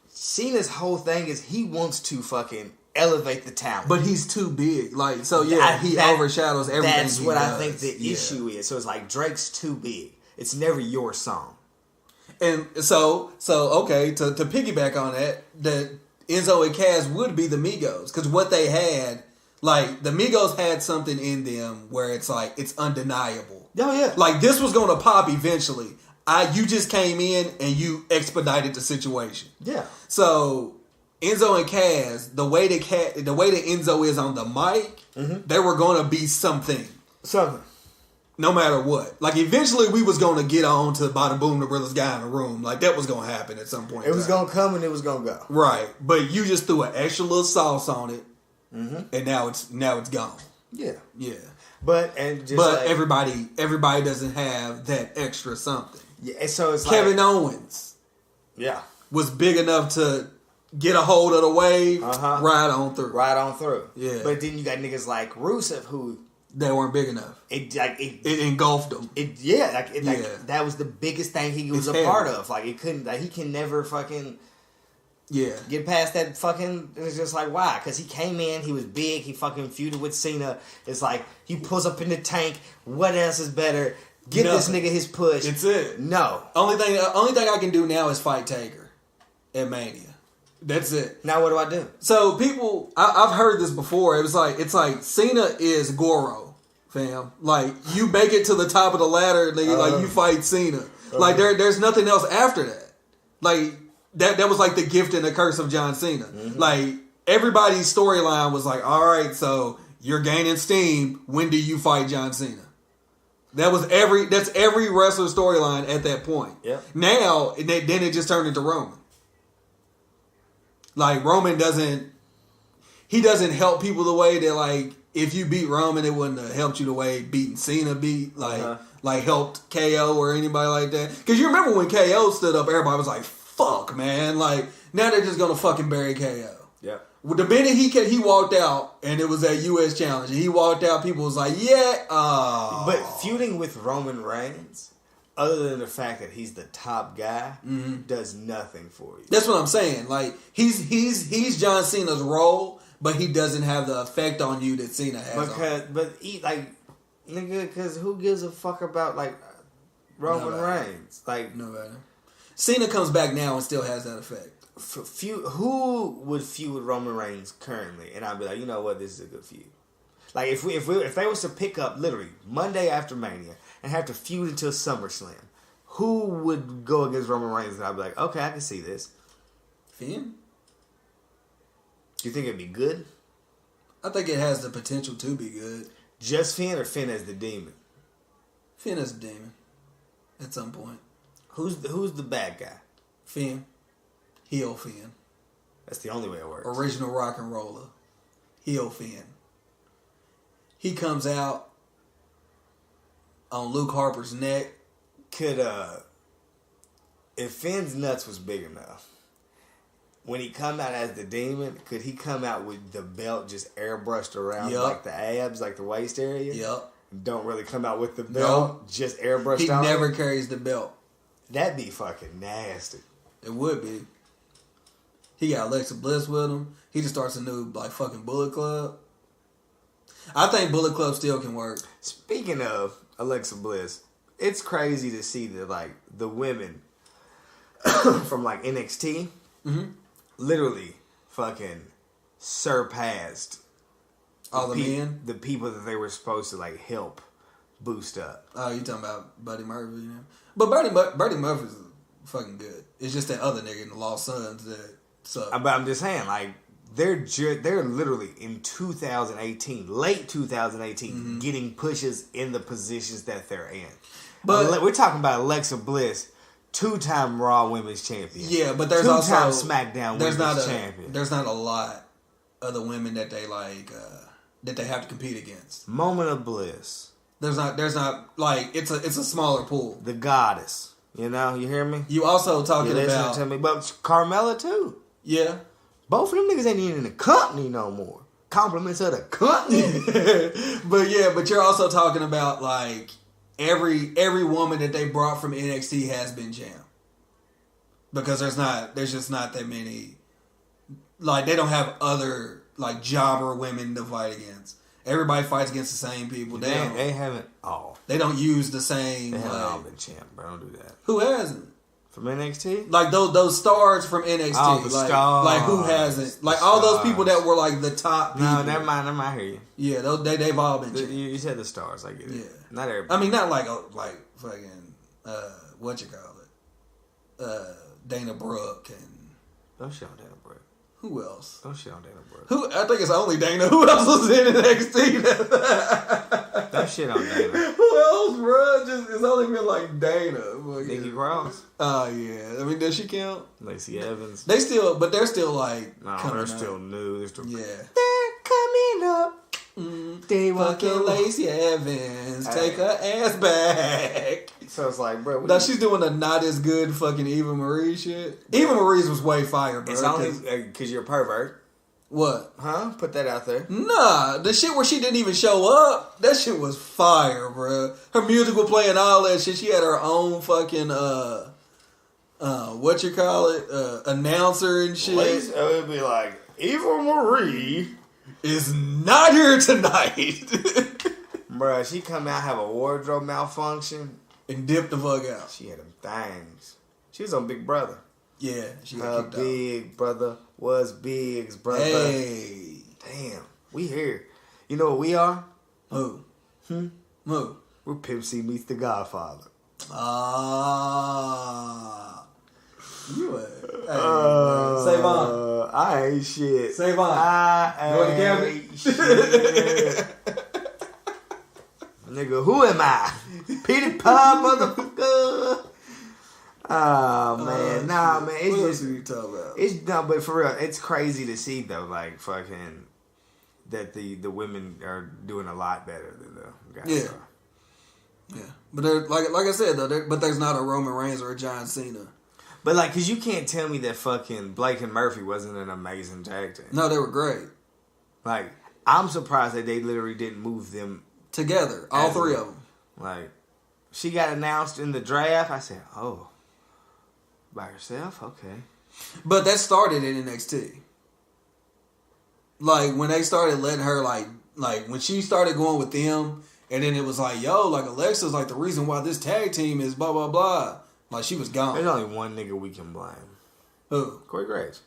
S3: Cena's whole thing is he wants to fucking elevate the talent,
S5: but he's too big. Like so, yeah, he overshadows everything.
S3: That's what
S5: does.
S3: I think the issue is. So it's like Drake's too big. It's never your song.
S5: And so okay, to piggyback on that Enzo and Kaz would be the Migos because what they had, like the Migos had something in them where it's like it's undeniable.
S3: Oh yeah,
S5: like this was going to pop eventually. You just came in and you expedited the situation.
S3: Yeah.
S5: So Enzo and Kaz, the way that Enzo is on the mic, they were going to be something. No matter what. Like, eventually we was going to get on to Bada Boom, the realest guy in the room. Like, that was going to happen at some point.
S3: It was going to come and it was going to go.
S5: Right. But you just threw an extra little sauce on it. And now it's gone.
S3: Yeah.
S5: Yeah.
S3: But
S5: everybody doesn't have that extra something.
S3: Yeah. And so it's
S5: Kevin Owens.
S3: Yeah.
S5: Was big enough to get a hold of the wave, ride on through. Yeah.
S3: But then you got niggas like Rusev who...
S5: They weren't big enough. It engulfed them.
S3: That was the biggest thing he was a part of. Like it couldn't. Like he can never fucking.
S5: Yeah.
S3: Get past that fucking. It was just like why? Because he came in. He was big. He fucking feuded with Cena. It's like he pulls up in the tank. What else is better? Get this nigga his push.
S5: It's it.
S3: No.
S5: Only thing I can do now is fight Taker at Mania. That's it.
S3: Now what do I do?
S5: So people, I've heard this before. It's like Cena is Goro, fam. Like you make it to the top of the ladder, nigga. Like you fight Cena. Like there's nothing else after that. Like that was like the gift and the curse of John Cena. Like everybody's storyline was like, all right, so you're gaining steam. When do you fight John Cena? That's every wrestler storyline at that point.
S3: Yeah.
S5: Now then it just turned into Roman. Like, Roman doesn't help people the way that, like, if you beat Roman, it wouldn't have helped you the way beating Cena beat, like helped KO or anybody like that. Because you remember when KO stood up, everybody was like, fuck, man. Like, now they're just going to fucking bury KO.
S3: Yeah.
S5: The minute he walked out, and it was that U.S. Challenge, and he walked out, people was like, yeah.
S3: But feuding with Roman Reigns, other than the fact that he's the top guy, does nothing for you.
S5: That's what I'm saying. Like, he's John Cena's role, but he doesn't have the effect on you that Cena has.
S3: Because who gives a fuck about, like, Roman Reigns? Like,
S5: nobody. Cena comes back now and still has that effect.
S3: Who would feud with Roman Reigns currently? And I'd be like, you know what, this is a good feud. Like, if they was to pick up literally Monday after Mania and have to feud until SummerSlam, who would go against Roman Reigns? And I'd be like, okay, I can see this.
S5: Finn?
S3: Do you think it'd be good?
S5: I think it has the potential to be good.
S3: Just Finn or Finn as the demon?
S5: Finn as a demon. At some point.
S3: Who's the bad guy?
S5: Finn. Heel Finn.
S3: That's the only way it works.
S5: Original rock and roller. Heel Finn. He comes out on Luke Harper's neck.
S3: If Finn's nuts was big enough, when he come out as the demon, could he come out with the belt just airbrushed around like the abs, like the waist area?
S5: Yep.
S3: Don't really come out with the belt, just airbrushed
S5: He
S3: on?
S5: He never carries the belt.
S3: That'd be fucking nasty.
S5: It would be. He got Alexa Bliss with him. He just starts a new, like, fucking Bullet Club. I think Bullet Club still can work.
S3: Speaking of Alexa Bliss, it's crazy to see that, like, the women from, like, NXT literally fucking surpassed
S5: all the men?
S3: The people that they were supposed to, like, help boost up.
S5: Oh, you talking about Buddy Murphy? You know? But Buddy Murphy's fucking good. It's just that other nigga in the Lost Sons that suck.
S3: But I'm just saying, like, they're literally in 2018, late 2018, getting pushes in the positions that they're in. But we're talking about Alexa Bliss, 2-time Raw Women's Champion.
S5: Yeah, but there's
S3: 2-time
S5: also
S3: SmackDown Women's Champion.
S5: There's not a lot of the women that they like that they have to compete against.
S3: Moment of Bliss.
S5: There's not like it's a smaller pool.
S3: The Goddess. You know, you hear me?
S5: You also talking about
S3: to me, but Carmella too.
S5: Yeah.
S3: Both of them niggas ain't even in the company no more. Compliments of the company.
S5: but you're also talking about, like, every woman that they brought from NXT has been jammed. Because there's just not that many, like, they don't have other, like, jobber women to fight against. Everybody fights against the same people.
S3: They haven't all.
S5: They don't use the same.
S3: They haven't all been champ, bro. Don't do that.
S5: Who hasn't?
S3: From NXT?
S5: Like those stars from NXT.
S3: Oh, the stars.
S5: Like, who hasn't? Like, all those people that were, like, the top people.
S3: No, never mind. I hear you.
S5: Yeah, they've all been champ.
S3: You said the stars. I get it.
S5: Yeah.
S3: Not everybody.
S5: I mean, not like fucking, what you call it? Dana Brooke and...
S3: Don't shit on Dana Brooke.
S5: Who else?
S3: Don't shit on Dana Brooke.
S5: I think it's only Dana. Who else was in NXT?
S3: Don't shit on Dana.
S5: Who else, bro? It's only been like Dana.
S3: Nikki Cross.
S5: Oh, yeah. I mean, does she count?
S3: Lacey Evans.
S5: They're still like...
S3: No, they're still new. They're still...
S5: Yeah.
S3: They're coming up. They
S5: fucking Lacey Evans. Take her ass back.
S3: So it's like, bro...
S5: Now, she's doing a not as good fucking Eva Marie shit. Eva Marie's was way fire, bro.
S3: It's only because you're a pervert.
S5: What?
S3: Huh? Put that out there.
S5: Nah, the shit where she didn't even show up, that shit was fire, bro. Her music was playing all that shit. She had her own fucking, what you call it, announcer and shit.
S3: It would be like, Eva Marie
S5: is not here tonight.
S3: Bruh, she come out, have a wardrobe malfunction.
S5: And dip the fuck out.
S3: She had them things. She was on Big Brother.
S5: Yeah, she
S3: got kicked out. Big Brother was Big's brother.
S5: Hey.
S3: Damn, we here. You know what we are?
S5: Who? Who?
S3: We're Pimp C meets the Godfather.
S5: Ah. You Save on.
S3: I ain't shit.
S5: Save on.
S3: I ain't shit. Nigga, who am I? Peter Pan, motherfucker. Oh man, nah, man. It's
S5: what
S3: just
S5: else are you talking about?
S3: it's no, but for real, it's crazy to see though. Like fucking that the women are doing a lot better than the guys.
S5: Yeah.
S3: Are.
S5: Yeah, but they're, like I said though, but there's not a Roman Reigns or a John Cena.
S3: But like, cause you can't tell me that fucking Blake and Murphy wasn't an amazing tag team.
S5: No, they were great
S3: Like, I'm surprised that they literally didn't move them
S5: together, all three of them.
S3: Like, she got announced in the draft. I said, oh, by herself? Okay.
S5: But that started in NXT. Like, when they started letting her, like when she started going with them, and then it was like, yo, like, Alexa's, like, the reason why this tag team is blah, blah, blah. Like, she was gone.
S3: There's only one nigga we can blame.
S5: Who?
S3: Corey Graves.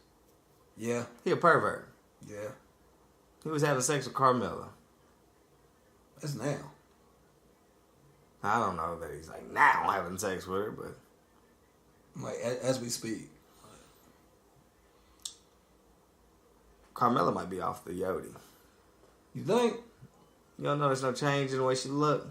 S5: Yeah.
S3: He a pervert.
S5: Yeah.
S3: He was having sex with Carmella.
S5: That's now.
S3: I don't know that he's, like, now having sex with her, but...
S5: Like, as we speak.
S3: Carmella might be off the Yodi.
S5: You think?
S3: You don't notice no change in the way she look?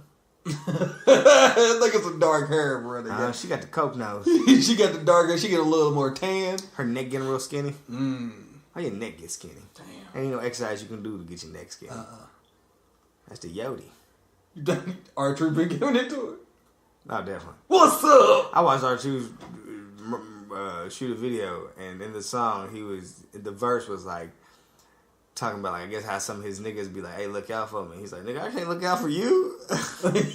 S5: Look at some dark hair, brother.
S3: She got the coke nose.
S5: She got the dark hair. She get a little more tan.
S3: Her neck getting real skinny. How your neck get skinny?
S5: Damn.
S3: Ain't no exercise you can do to get your neck skinny. That's the Yodi.
S5: You think R-Truth been giving it to her?
S3: No, definitely.
S5: What's up?
S3: I watched R2 shoot a video, and in the song, the verse was like, talking about, like, I guess how some of his niggas be like, hey, look out for me. He's like, nigga, I can't look out for you.
S5: The fact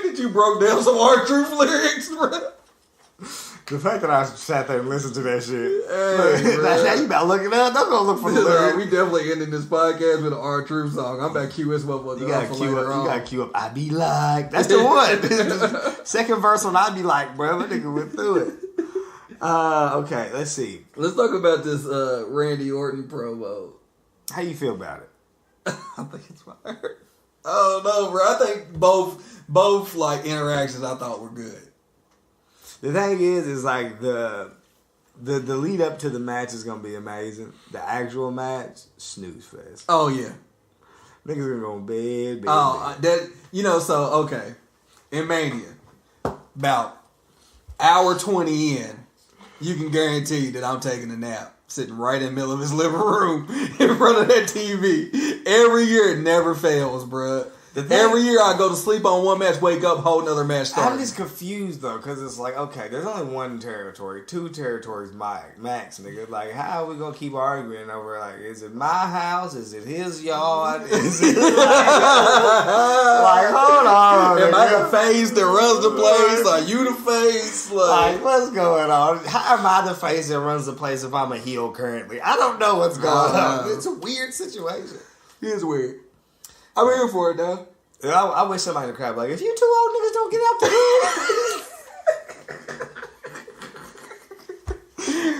S5: that you broke down some R-Truth lyrics, bro.
S3: The fact that I sat there and listened to that shit.
S5: Hey,
S3: now you about to look it up. Don't go look for the lyrics.
S5: We definitely ended this podcast with an R-Truth song. I'm about to cue this motherfucker.
S3: You gotta cue up. I be like. That's the one. Second verse on I be like, bro. That nigga went through it. Okay, let's see.
S5: Let's talk about this Randy Orton promo.
S3: How you feel about it?
S5: I think it's fire. Oh no, bro. I think both like interactions I thought were good.
S3: The thing is like the lead up to the match is gonna be amazing. The actual match, snooze fest.
S5: Oh yeah.
S3: Niggas gonna go bed.
S5: that so okay. In Mania, about hour 20 in, you can guarantee that I'm taking a nap, sitting right in the middle of his living room in front of that TV. Every year it never fails, bruh. Every year I go to sleep on one match, wake up, whole another match starting.
S3: I'm just confused though, because it's like, okay, there's only one territory, two territories max, nigga. Like, how are we gonna keep arguing over, like, is it my house? Is it his yard? Is it like hold on?
S5: Am I the face that runs the place? Are you the face?
S3: Like, what's going on? How am I the face that runs the place if I'm a heel currently? I don't know what's going on. It's a weird situation.
S5: It is weird. I'm here for it, though.
S3: I wish somebody in the crowd like, if you two old niggas don't get out the hood.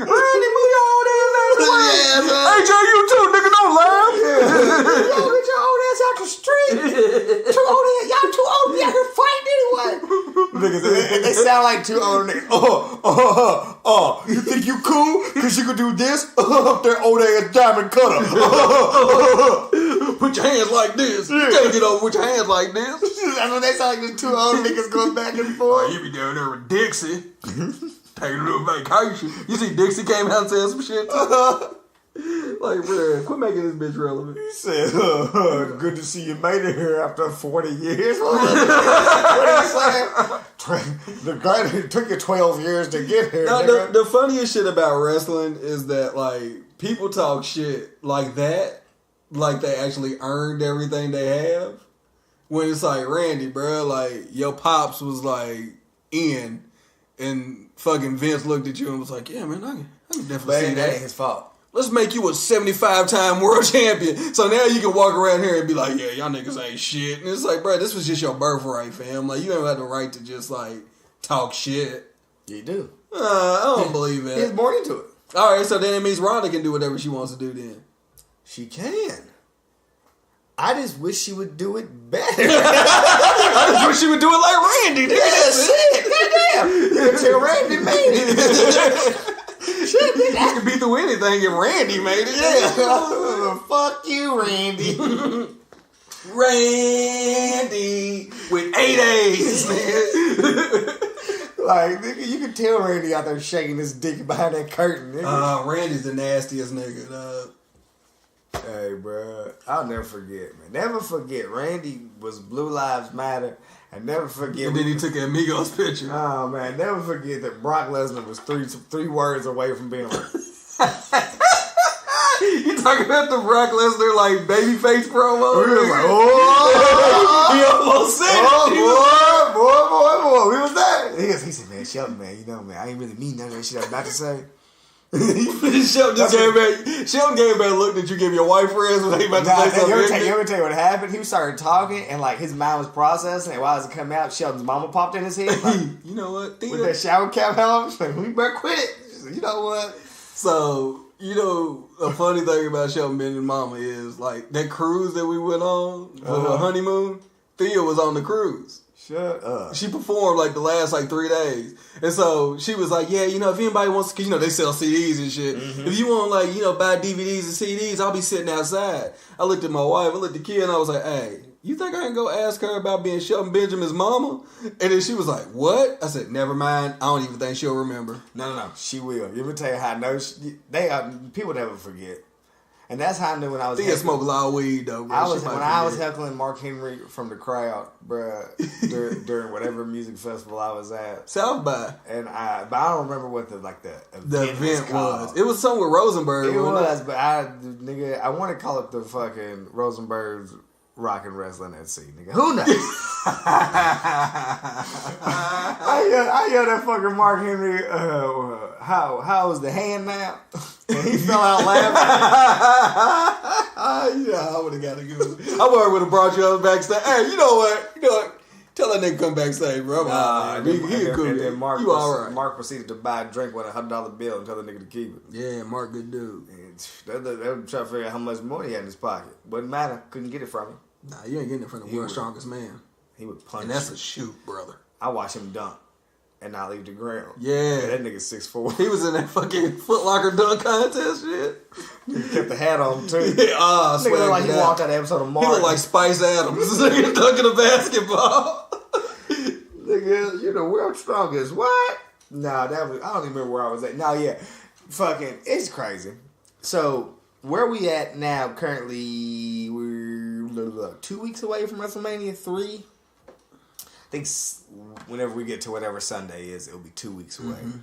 S3: Randy, move your old ass out the way.
S5: Hey, Joe, you too, nigga, don't laugh.
S3: Y'all get your old ass out the street. Y'all too old to be out here fighting anyway. Niggas, they sound like two old niggas. You think you cool? Cause you can do this? That old ass diamond cutter.
S5: Put your hands like this. You can't get over with your hands like this.
S3: That's what they sound like, the two old niggas going back and forth.
S5: You be down there with Dixie. Taking a little vacation. You see Dixie came out and said some shit too. Like, bro, quit making this bitch relevant.
S3: He said, good to see you made it here after 40 years. What are you saying? It took you 12 years to get here.
S5: No, the funniest shit about wrestling is that, like, people talk shit like that, like they actually earned everything they have. When it's like, Randy, bro, like, your pops was, like, in, and fucking Vince looked at you and was like, yeah, man, I can definitely see that.
S3: Ain't his fault.
S5: Let's make you a 75-time world champion. So now you can walk around here and be like, yeah, y'all niggas ain't shit. And it's like, bro, this was just your birthright, fam. Like, you don't have the right to just, like, talk shit.
S3: You do.
S5: I don't believe it.
S3: He's more into it.
S5: All right, so then it means Ronda can do whatever she wants to do then.
S3: She can. I just wish she would do it better.
S5: I just wish she would do it like Randy did.
S3: Yeah, shit. Goddamn. Until Randy made it. Shit,
S5: you can beat through anything if Randy made it.
S3: Yeah. Fuck you, Randy.
S5: Randy with 8 A's, man.
S3: Like, nigga, you can tell Randy out there shaking his dick behind that curtain, nigga.
S5: Randy's the nastiest nigga, dog.
S3: Hey, bro, I'll never forget, man. Never forget. Randy was Blue Lives Matter. And never forget.
S5: And then he took an Amigos picture.
S3: Oh, man. Never forget that Brock Lesnar was three words away from being like...
S5: You talking about the Brock Lesnar, like, babyface promo?
S3: We was like, oh!
S5: He almost said it.
S3: Boy. We was there. He said, man, Shelton, man, you know, man, I ain't really mean none of that shit I was about to say.
S5: Shelton gave back a look that you give your wife friends when they about to say something.
S3: You ever tell you what happened? He started talking and like his mind was processing, and while it was coming out, Shelton's mama popped in his head. Like,
S5: you know what?
S3: With that shower cap on, she's like, we better quit it. Said, you know what?
S5: So, you know, a funny thing about Shelton being his mama is like that cruise that we went on for the honeymoon, Thea was on the cruise.
S3: Shut up.
S5: She performed like the last like 3 days. And so she was like, yeah, you know, if anybody wants to, cause you know, they sell CDs and shit. Mm-hmm. If you want like, you know, buy DVDs and CDs, I'll be sitting outside. I looked at my wife, I looked at the kid and I was like, hey, you think I can go ask her about being Shelton Benjamin's mama? And then she was like, what? I said, never mind. I don't even think she'll remember.
S3: No. She will. Let me tell you how I know. People never forget. And that's how I knew when I was...
S5: Thea smoked a lot of weed, though, bro.
S3: I was heckling Mark Henry from the crowd, bro, during whatever music festival I was at.
S5: South by.
S3: But I don't remember what the event
S5: was. It was something with Rosenberg.
S3: It was, but I want to call it the fucking Rosenberg's Rock and Wrestling at Sea, nigga. Who knows? I yelled at fucking Mark Henry, how was the hand now? And he fell out laughing.
S5: Yeah, I would have got to go. I would have brought you up backstage. Hey, you know what? Tell that nigga come backstage, bro.
S3: And then Mark proceeded to buy a drink with $100 bill and tell the nigga to keep it.
S5: Yeah, Mark, good dude.
S3: And they were trying to figure out how much money he had in his pocket. Wouldn't matter. Couldn't get it from him.
S5: Nah, you ain't getting it from the world's strongest man.
S3: He would punch.
S5: And that's a shoot, brother.
S3: I watch him dunk and not leave the ground.
S5: Yeah.
S3: That nigga 6'4".
S5: He was in that fucking Foot Locker dunk contest shit.
S3: He kept the hat on too.
S5: Yeah,
S3: nigga looked like he walked out of the episode of Martin.
S5: He looked like Spice Adams. Nigga dunking a basketball.
S3: Nigga, you're the world's strongest. What? Nah, I don't even remember where I was at. No, yeah. Fucking, it's crazy. So, where we at now currently, we're 2 weeks away from WrestleMania 3. I think whenever we get to whatever Sunday is, it'll be 2 weeks away. Mm-hmm.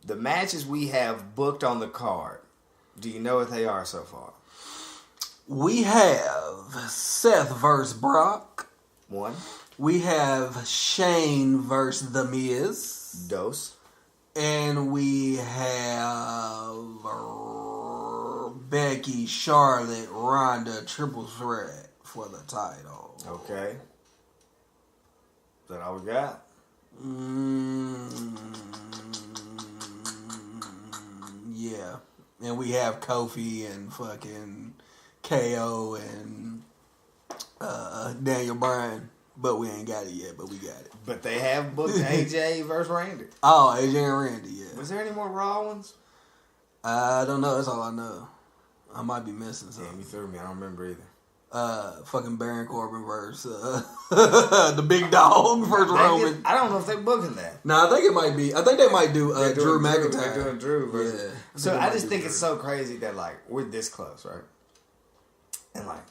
S3: The matches we have booked on the card, do you know what they are so far?
S5: We have Seth versus Brock.
S3: 1.
S5: We have Shane versus The Miz.
S3: 2.
S5: And we have Becky, Charlotte, Ronda, triple threat for the title.
S3: Okay. Is that all we got?
S5: Yeah. And we have Kofi and fucking KO and Daniel Bryan. But we ain't got it yet, but we got it.
S3: But they have booked AJ versus Randy.
S5: Oh, AJ and Randy, yeah.
S3: Was there any more Raw ones?
S5: I don't know. That's all I know. I might be missing something.
S3: Damn, you threw me. I don't remember either.
S5: Fucking Baron Corbin versus the big dog versus Roman.
S3: I don't know if they're booking that.
S5: No, I think it might be. I think they might do Drew McIntyre.
S3: They're doing Drew versus.
S5: Yeah.
S3: So I just think it's so crazy that like we're this close, right? And like,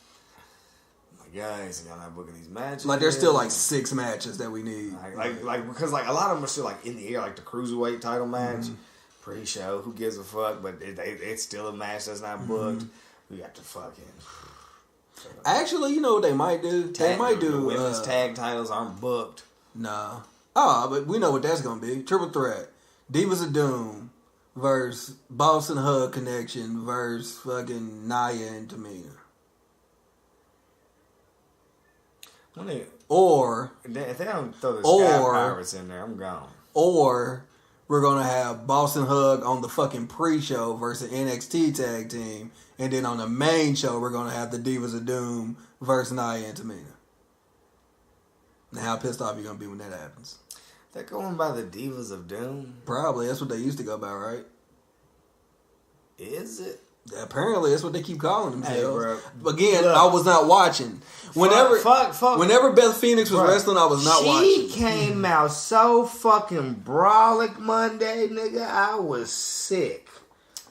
S3: guys, y'all not booking these matches.
S5: Like there's still like 6 matches that we need.
S3: Like because like a lot of them are still like in the air, like the cruiserweight title match, pre-show. Who gives a fuck? But it's still a match that's not booked. We got to fucking.
S5: Actually, you know what they might do? They might do
S3: the women's tag titles aren't booked.
S5: Nah. Oh, but we know what that's gonna be. Triple threat. Divas of Doom versus Boston Hug Connection versus fucking Nia and Tamina. Or
S3: if they don't throw the Sky Pirates in there, I'm gone.
S5: Or we're gonna have Boston Hug on the fucking pre-show versus NXT tag team, and then on the main show we're gonna have the Divas of Doom versus Nia and Tamina. Now, how pissed off you gonna be when that happens?
S3: They're going by the Divas of Doom.
S5: Probably that's what they used to go by, right?
S3: Is it?
S5: Apparently, that's what they keep calling themselves.
S3: Hey,
S5: Again,
S3: look,
S5: I was not watching. Whenever Beth Phoenix was wrestling, I was not watching.
S3: She came out so fucking brolic Monday, nigga. I was sick.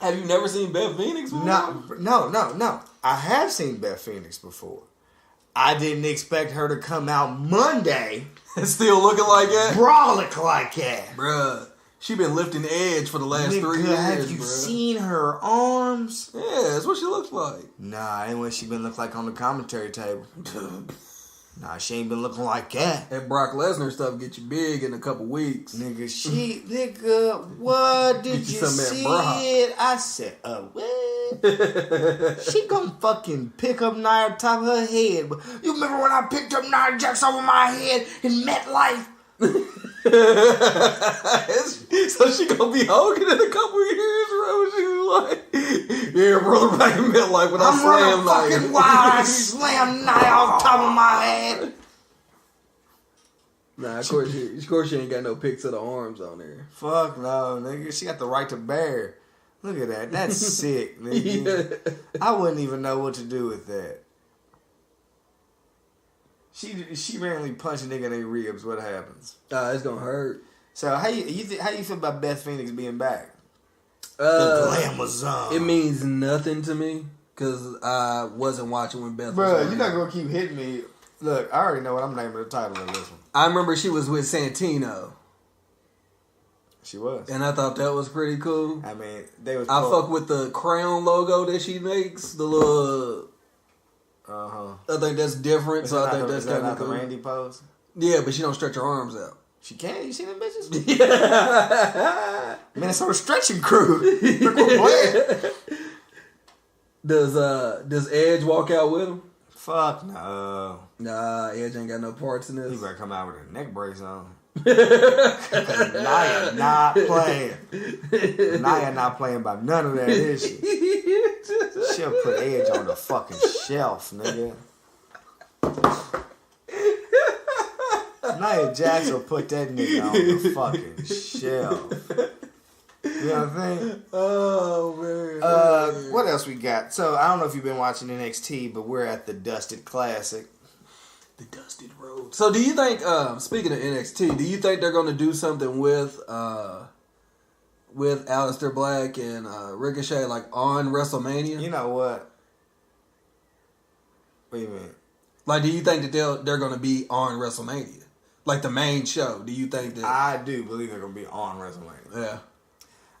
S5: Have you never seen Beth Phoenix before?
S3: No. I have seen Beth Phoenix before. I didn't expect her to come out Monday
S5: and still looking like that?
S3: Brolic like that.
S5: Bruh. She been lifting edge for the last 3 years,
S3: have you seen her arms?
S5: Yeah, that's what she looks like.
S3: Nah, ain't what she been look like on the commentary table. Nah, she ain't been looking like that.
S5: That Brock Lesnar stuff get you big in a couple weeks.
S3: Nigga, what did you see it? I said, what? She gonna fucking pick up Nia top of her head. You remember when I picked up Nia Jax over my head in MetLife?
S5: So she gonna be Hogan in a couple years, bro. She was like, yeah, brother, back in MetLife when I slammed Nia.
S3: Fucking wild, I slammed Nia off top of my head.
S5: Nah, of course she ain't got no pics of the arms on there.
S3: Fuck no, nigga. She got the right to bear. Look at that. That's sick, nigga. Yeah. I wouldn't even know what to do with that. She randomly punched a nigga in their ribs. What happens?
S5: It's gonna hurt.
S3: So how you feel about Beth Phoenix being back? The Glamazon.
S5: It means nothing to me because I wasn't watching when Beth.
S3: Bro, you're not gonna keep hitting me. Look, I already know what I'm naming the title of this one.
S5: I remember she was with Santino.
S3: She was,
S5: and I thought that was pretty cool.
S3: I mean, they was.
S5: I fuck with the crown logo that she makes. The little. I think that's different, so I think that's kind of cool.
S3: The Randy pose? Yeah,
S5: but she don't stretch her arms out.
S3: She can? You seen them bitches? Yeah. Minnesota stretching crew.
S5: Does Edge walk out with him?
S3: Fuck no.
S5: Nah, Edge ain't got no parts in this.
S3: He better come out with a neck brace on. Nia not playing. Nia not playing by none of that, is she? She'll put Edge on the fucking shelf, nigga. Nia Jax will put that nigga on the fucking shelf. You know what I'm saying?
S5: Oh, man.
S3: What else we got? So, I don't know if you've been watching NXT, but we're at the Dusted Classic.
S5: The Dusted Road. So, do you think, speaking of NXT, do you think they're going to do something with Aleister Black and Ricochet, like, on WrestleMania?
S3: You know what? What do you mean?
S5: Like, do you think that they're going to be on WrestleMania? Like, the main show? Do you think that...
S3: I do believe they're going to be on WrestleMania.
S5: Yeah.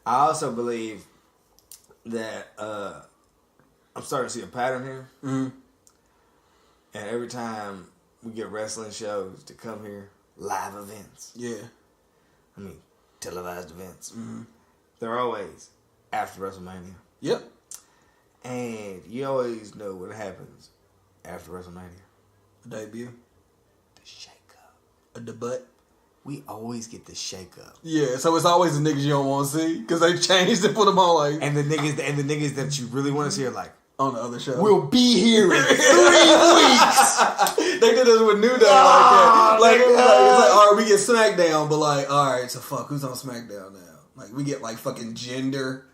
S3: I also believe that I'm starting to see a pattern here.
S5: Mm-hmm.
S3: And every time we get wrestling shows to come here, live events.
S5: Yeah.
S3: I mean, televised events.
S5: Mm-hmm.
S3: They're always after WrestleMania.
S5: Yep.
S3: And you always know what happens after WrestleMania.
S5: A debut.
S3: The shake-up.
S5: A debut.
S3: We always get the shake-up.
S5: Yeah, so it's always the niggas you don't want to see because they changed and put them on like.
S3: And the niggas that you really want to see are like
S5: on the other show.
S3: We'll be here in 3 weeks.
S5: They did this with New Day like that. Like it's like all right, we get SmackDown, but like all right, so fuck, who's on SmackDown now? Like we get like fucking Gender.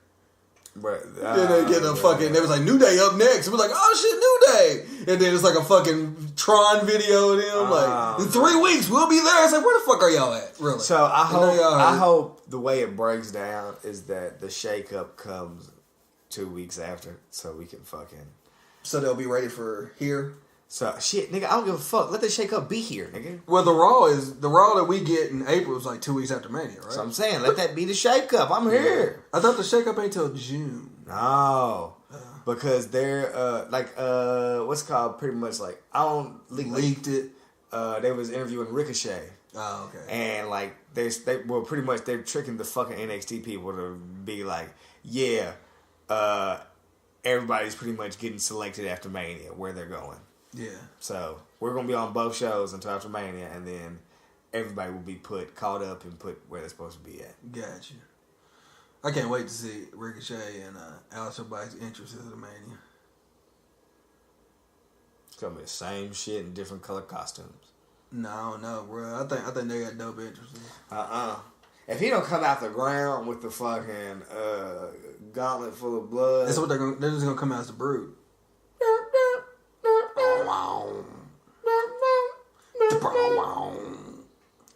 S3: But
S5: then they get a fucking. They was like New Day up next. It was like oh shit, New Day. And then it's like a fucking Tron video of them. Like in 3 weeks we'll be there. It's like where the fuck are y'all at? Really?
S3: So I hope the way it breaks down is that the shake up comes 2 weeks after, so we can fucking.
S5: So they'll be ready for here.
S3: So shit, nigga, I don't give a fuck. Let the shake up be here, nigga.
S5: Well, the Raw that we get in April is like 2 weeks after Mania, right?
S3: So I'm saying, let that be the shake up. I'm here.
S5: I thought the shake up ain't till June.
S3: No, because they're what's it called pretty much like I don't leaked it. They was interviewing Ricochet.
S5: Oh, okay.
S3: And like they pretty much they're tricking the fucking NXT people to be like, yeah, everybody's pretty much getting selected after Mania where they're going.
S5: Yeah. So
S3: we're gonna be on both shows until after Mania, and then everybody will be caught up and put where they're supposed to be at.
S5: Gotcha. I can't wait to see Ricochet and Aleister Black's entrances at the Mania.
S3: It's gonna be the same shit in different color costumes.
S5: No, bro. I think they got dope entrances.
S3: If he don't come out the ground with the fucking gauntlet full of blood,
S5: that's what they're just gonna come out as the Brood.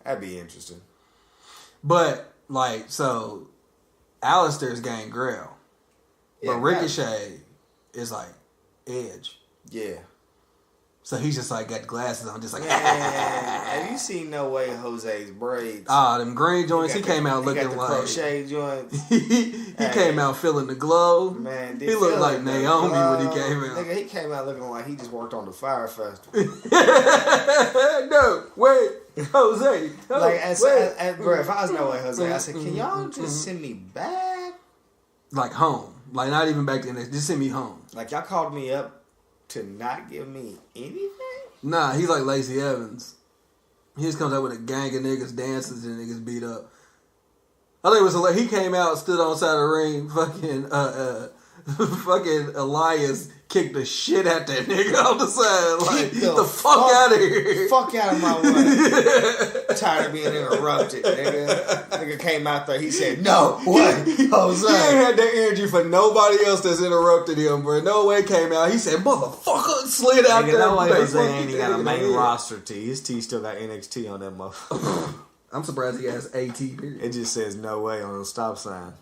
S3: That'd be interesting.
S5: But like, so Alistair's Gangrel, but Ricochet is like Edge.
S3: Yeah.
S5: So he's just like got the glasses on, just like.
S3: Have you seen No Way Jose's braids?
S5: Them green joints. He came out looking like
S3: crochet joints.
S5: he came out feeling the glow.
S3: Man,
S5: he looked like Naomi when he came out.
S3: Nigga, he came out looking like he just worked on the Fire Festival.
S5: No, wait, Jose. No,
S3: like, bro, if I was No Way Jose, I said, can y'all just send me back?
S5: Like home, like not even back to the next. Just send me home.
S3: Like y'all called me up to not give me anything?
S5: Nah, he's like Lacey Evans. He just comes out with a gang of niggas, dances, and niggas beat up. I think it was he came out, stood on the side of the ring, fucking Elias kicked the shit at that nigga on the side. Like, get the fuck out of here.
S3: Fuck out of my way. Tired of being interrupted, nigga. Nigga came out there, he said, no, what? Jose.
S5: He ain't had that energy for nobody else that's interrupted him, bro. No way came out. He said, motherfucker, slid out there.
S3: No way Jose ain't even got a main roster tee. His tee still got NXT on that motherfucker.
S5: I'm surprised he has AT, period.
S3: It just says no way on the stop sign.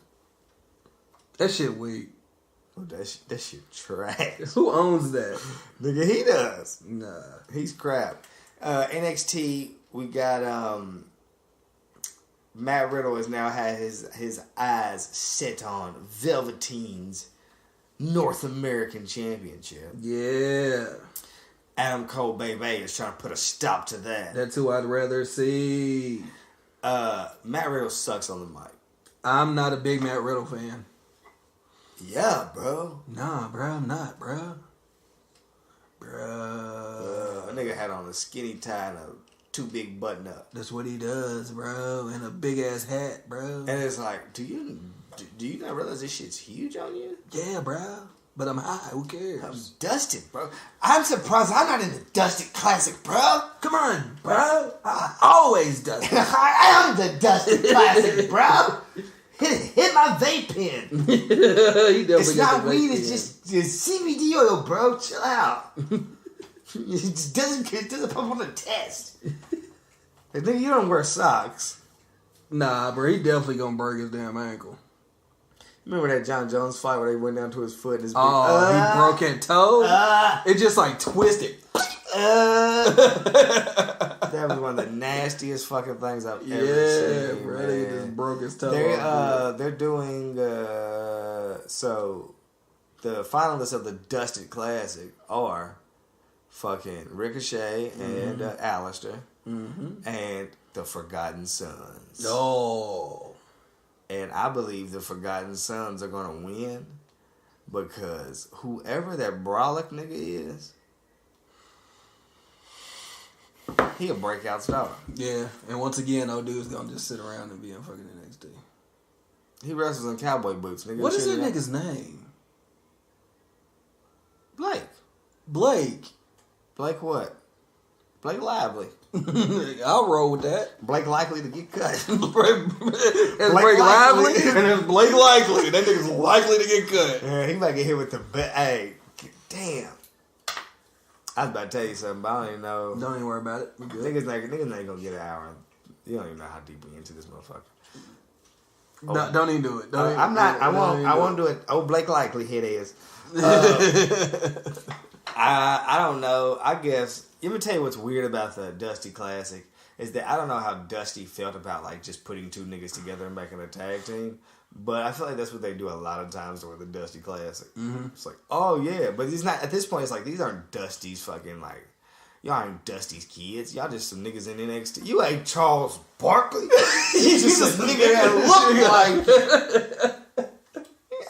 S5: That shit weak.
S3: Oh, that shit trash.
S5: Who owns that?
S3: Nigga, he does.
S5: Nah.
S3: He's crap. NXT, we got Matt Riddle has now had his eyes set on Velveteen's North American Championship.
S5: Yeah.
S3: Adam Cole Baby is trying to put a stop to that.
S5: That's who I'd rather see.
S3: Matt Riddle sucks on the mic.
S5: I'm not a big Matt Riddle fan.
S3: Yeah, bro.
S5: Nah, bro, I'm not, bro. Bro.
S3: A nigga had on a skinny tie and a too big button up.
S5: That's what he does, bro. And a big ass hat, bro.
S3: And it's like, do you not realize this shit's huge on you?
S5: Yeah, bro. But I'm high. Who cares?
S3: I'm dusted, bro. I'm surprised I'm not in the Dusted Classic, bro.
S5: Come on, bro. I always dusted.
S3: I am the Dusted Classic, bro. Hit my vape pen. It's not weed, it's just CBD oil, bro. Chill out. It doesn't pump on the test. Nigga, you don't wear socks.
S5: Nah, bro, he definitely gonna break his damn ankle.
S3: Remember that John Jones fight where they went down to his foot and his
S5: he broke his toe? It just like twisted.
S3: That was one of the nastiest fucking things I've ever seen.
S5: Yeah, bro, he just broke his toe.
S3: They're doing so the finalists of the Dusted Classic are fucking Ricochet and Alistair and the Forgotten Sons.
S5: Oh.
S3: And I believe the Forgotten Sons are gonna win because whoever that Brolic nigga is, he a breakout star.
S5: Yeah, and once again, old dude's gonna just sit around and be in fucking NXT.
S3: He wrestles in cowboy boots, nigga.
S5: What is that nigga's name?
S3: Blake what? Blake Lively.
S5: I'll roll with that.
S3: Blake likely to get cut.
S5: There's Blake Lively and there's Blake Likely. That nigga's likely to get cut.
S3: Yeah, he might get hit with the hey, damn. I was about to tell you something, but I don't even know.
S5: Don't even worry about it. We good.
S3: Niggas ain't gonna get an hour. You don't even know how deep we into this motherfucker.
S5: Oh. No, don't even do it.
S3: I'm not. I won't do it. Oh, Blake Likely hit is. I don't know. I guess. Let me tell you what's weird about the Dusty Classic is that I don't know how Dusty felt about like just putting two niggas together and making a tag team, but I feel like that's what they do a lot of times with the Dusty Classic. Mm-hmm. It's like, oh yeah, but it's not at this point. It's like these aren't Dusty's fucking like y'all ain't Dusty's kids. Y'all just some niggas in NXT. You ain't Charles Barkley. You just a nigga that look like.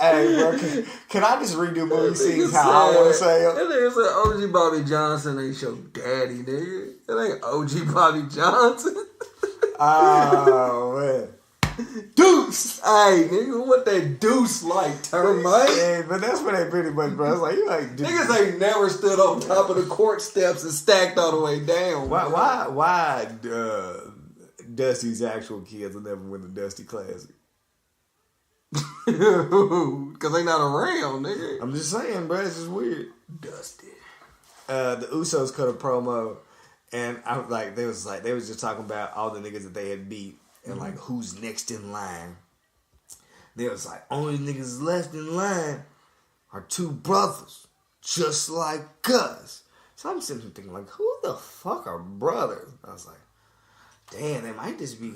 S3: Hey, bro, can I just redo movie scenes how I want to say it?
S5: That nigga said OG Bobby Johnson ain't your daddy, nigga. That ain't OG Bobby Johnson.
S3: Oh, man.
S5: Deuce! Hey, nigga, what that deuce like, termite?
S3: Yeah, but that's what they pretty much, bro. It's like, you like...
S5: Niggas ain't never stood on top of the court steps and stacked all the way down.
S3: Why Dusty's actual kids will never win the Dusty Classic.
S5: Because they not around, nigga.
S3: I'm just saying, bro. It's just weird.
S5: Dusty.
S3: The Usos cut a promo, and they was just talking about all the niggas that they had beat and like who's next in line. They was like, only niggas left in line are two brothers, just like us. So I'm sitting here thinking, like, who the fuck are brothers? I was like, damn, they might just be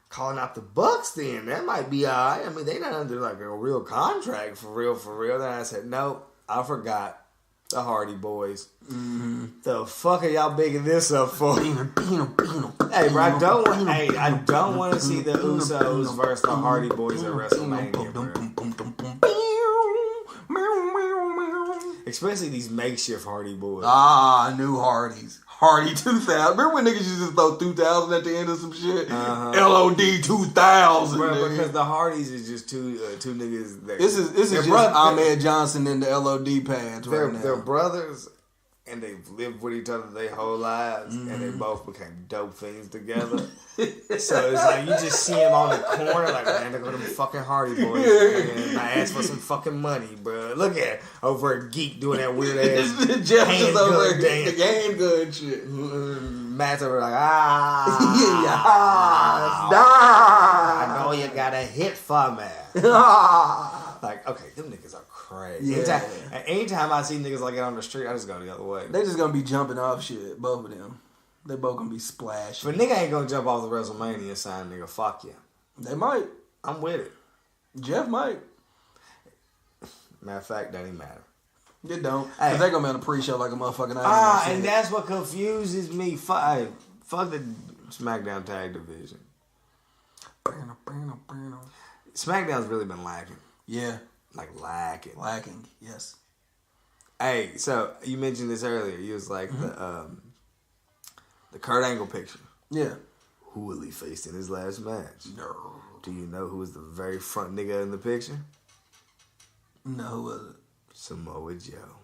S3: calling out the Bucks then. That might be alright. I mean, they not under like a real contract for real. Then I said, nope, I forgot. The Hardy Boys. Mm-hmm. The fuck are y'all bigging this up for? Hey, bro, I don't want to see the Usos versus the Hardy Boys at WrestleMania, bro. Especially these makeshift Hardy Boys.
S5: New Hardys. Hardy 2000. Remember when niggas used to throw 2000 at the end of some shit? LOD 2000.
S3: Bro, because the Hardys is just two niggas.
S5: This is just Ahmed Johnson and the LOD pads right now.
S3: They're brothers, and they've lived with each other their whole lives, and they both became dope fiends together. So it's like you just see them on the corner, like, man, look at them fucking Hardy Boys. Man. I asked for some fucking money, bro. Look at over a geek doing that weird ass
S5: Jeff is over there, the game good shit.
S3: Matt's over like, I know you got a hit for me. Like, okay, them niggas are crazy.
S5: Yeah.
S3: Anytime I see niggas like that on the street, I just go the other way.
S5: They just gonna be jumping off shit, both of them. They both gonna be splashing.
S3: But nigga ain't gonna jump off the WrestleMania sign, nigga. Fuck you.
S5: They might.
S3: I'm with it.
S5: Jeff might.
S3: Matter of fact, that ain't matter.
S5: It don't. Because they gonna be on the pre-show like a motherfucking
S3: and that's what confuses me. Fuck the SmackDown tag division. SmackDown's really been lacking.
S5: Yeah.
S3: Like lacking.
S5: Lacking, yes.
S3: Hey, so you mentioned this earlier. You was like the Kurt Angle picture.
S5: Yeah.
S3: Who will he face in his last match?
S5: No.
S3: Do you know who was the very front nigga in the picture?
S5: No, who was it?
S3: Samoa Joe.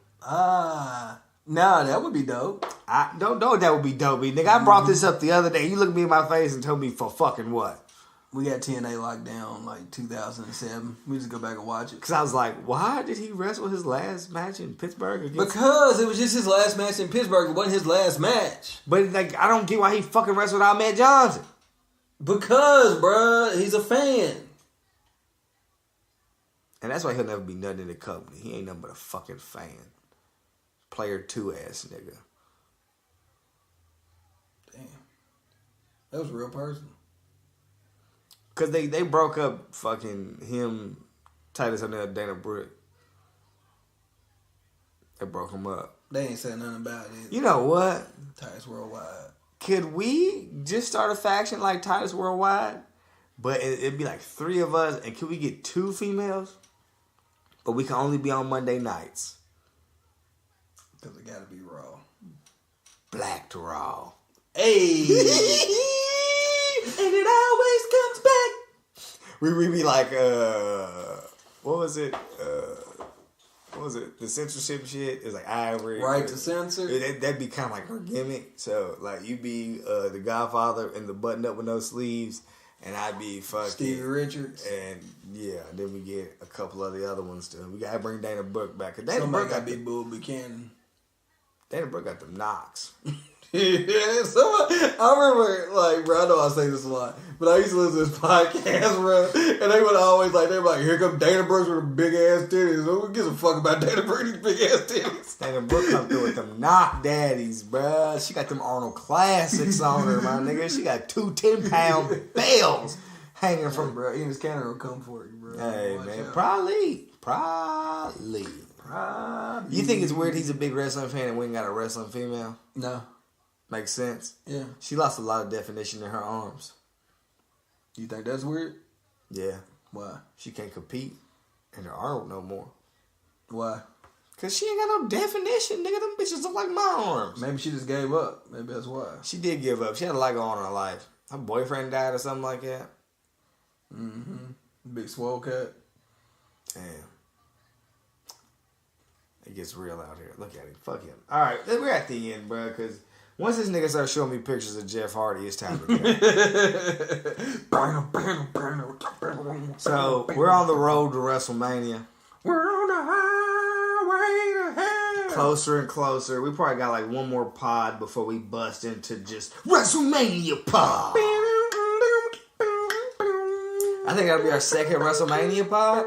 S5: Nah, that would be dope.
S3: I don't know if that would be dope, nigga. I brought this up the other day. You looked me in my face and told me for fucking what?
S5: We got TNA locked down like 2007. We just go back and watch it.
S3: Because I was like, why did he wrestle his last match in Pittsburgh against...
S5: Because it was just his last match in Pittsburgh. It wasn't his last match.
S3: But like, I don't get why he fucking wrestled Ahmed Johnson.
S5: Because, bruh, he's a fan.
S3: And that's why he'll never be nothing in the company. He ain't nothing but a fucking fan. Player 2 ass nigga.
S5: Damn. That was a real person.
S3: Because they broke up fucking him, Titus O'Neil, Dana Brooke. They broke him up.
S5: They ain't said nothing about it.
S3: You know what?
S5: Titus Worldwide.
S3: Could we just start a faction like Titus Worldwide? But it'd be like 3 of us. And could we get 2 females? But we can only be on Monday nights.
S5: Because it gotta be Raw.
S3: Black to Raw.
S5: Hey! And it always comes back.
S3: We be like, what was it? The censorship shit? It was like Ivory.
S5: Right to censor?
S3: That'd be kind of like her gimmick. So, like, you be the Godfather in the button up with no sleeves, and I'd be fucking
S5: Stevie Richards.
S3: And yeah, then we get a couple of the other ones too. We gotta bring Dana Brooke back.
S5: Somebody got to be Bull Buchanan.
S3: Dana Brooke got them knocks.
S5: Yeah, I remember, like, bro, I know I say this a lot, but I used to listen to this podcast, bro, and they would always, like, they were like, here comes Dana Brooks with them big ass titties. Who gives a fuck about Dana Brooks' big ass titties?
S3: Dana Brooke come through with them knock daddies, bro. She got them Arnold Classics on her, my nigga. She got 2 10-pound bells hanging from,
S5: bro. Enos Cannon will come for you, bro.
S3: Hey, man, probably. You think it's weird he's a big wrestling fan and we ain't got a wrestling female?
S5: No.
S3: Makes sense.
S5: Yeah.
S3: She lost a lot of definition in her arms.
S5: You think that's weird?
S3: Yeah.
S5: Why?
S3: She can't compete in her arm no more.
S5: Why?
S3: Because she ain't got no definition, nigga. Them bitches look like my arms.
S5: Maybe she just gave up. Maybe that's why.
S3: She did give up. She had a lot going on in her life. Her boyfriend died or something like that.
S5: Mm-hmm. Big swole cat.
S3: Damn. It gets real out here. Look at him. Fuck him. All right. We're at the end, bro, because Once this nigga starts showing me pictures of Jeff Hardy, it's time to go. So, we're on the road to WrestleMania.
S5: We're on the highway to hell.
S3: Closer and closer. We probably got like one more pod before we bust into just WrestleMania pod. I think that'll be our second WrestleMania pod.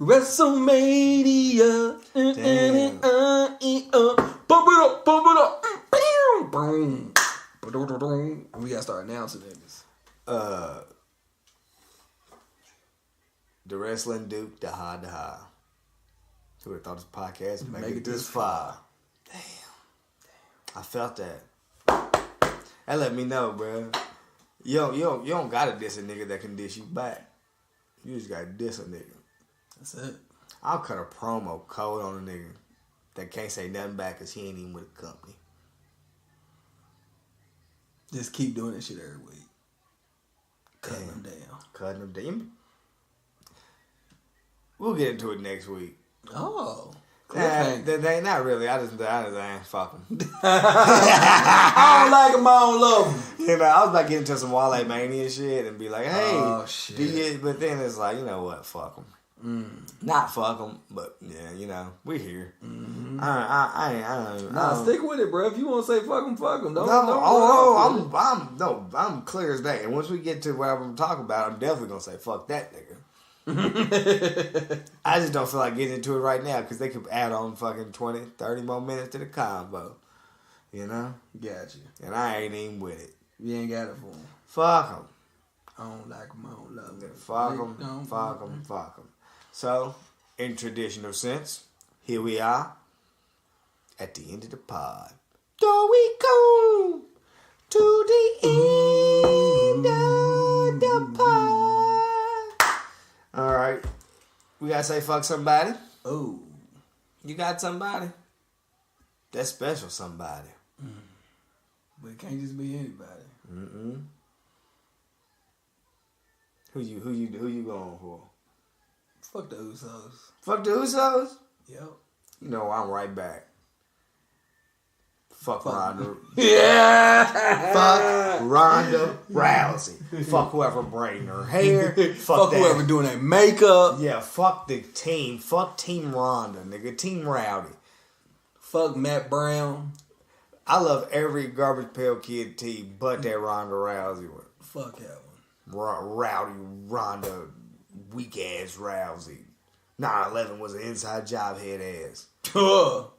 S5: WrestleMania.
S3: Damn.
S5: Bump it up, bump it up. Boom. We gotta start announcing niggas.
S3: The Wrestling Duke, the ha. Who would have thought this podcast would make it this far? Damn. I felt that. That let me know, bro. You don't gotta diss a nigga that can diss you back. You just gotta diss a nigga.
S5: That's it.
S3: I'll cut a promo code on a nigga that can't say nothing back because he ain't even with the company.
S5: Just keep doing that shit every week. Cutting them down.
S3: Cutting them down. We'll get into it next week.
S5: Oh.
S3: They not really. I just fuck them.
S5: I don't like them. I don't love them.
S3: You know, I was about to get into some Wale Mania shit and be like, hey,
S5: oh, shit.
S3: But then it's like, you know what? Fuck them. Not fuck them, but yeah, you know, we're here. Mm-hmm.
S5: Stick with it, bro. If you want to say fuck them, fuck them.
S3: I'm clear as day. And once we get to what I'm talking about, I'm definitely gonna say fuck that nigga. I just don't feel like getting into it right now because they could add on fucking 20, 30 more minutes to the combo. You know?
S5: Got you.
S3: And I ain't even with it.
S5: You ain't got it for them.
S3: Fuck them.
S5: I don't like them. I don't love them.
S3: Fuck them. So, in traditional sense, here we are at the end of the pod. So we come to the end of the pod. All right. We got to say fuck somebody.
S5: Oh.
S3: You got somebody? That's special somebody.
S5: But it can't just be anybody.
S3: Mm-mm. Who you going for?
S5: Fuck the Usos.
S3: Fuck the Usos?
S5: Yep.
S3: You know, I'm right back. Fuck Ronda.
S5: Yeah.
S3: Fuck Ronda Rousey. Fuck whoever braiding her hair.
S5: Fuck whoever doing that makeup.
S3: Yeah, fuck the team. Fuck Team Ronda, nigga. Team Rowdy.
S5: Fuck Matt Brown.
S3: I love every Garbage Pail Kid team but that Ronda Rousey one.
S5: Fuck that one.
S3: Rowdy Ronda. Weak ass Rousey. 9/11 was an inside job head ass. You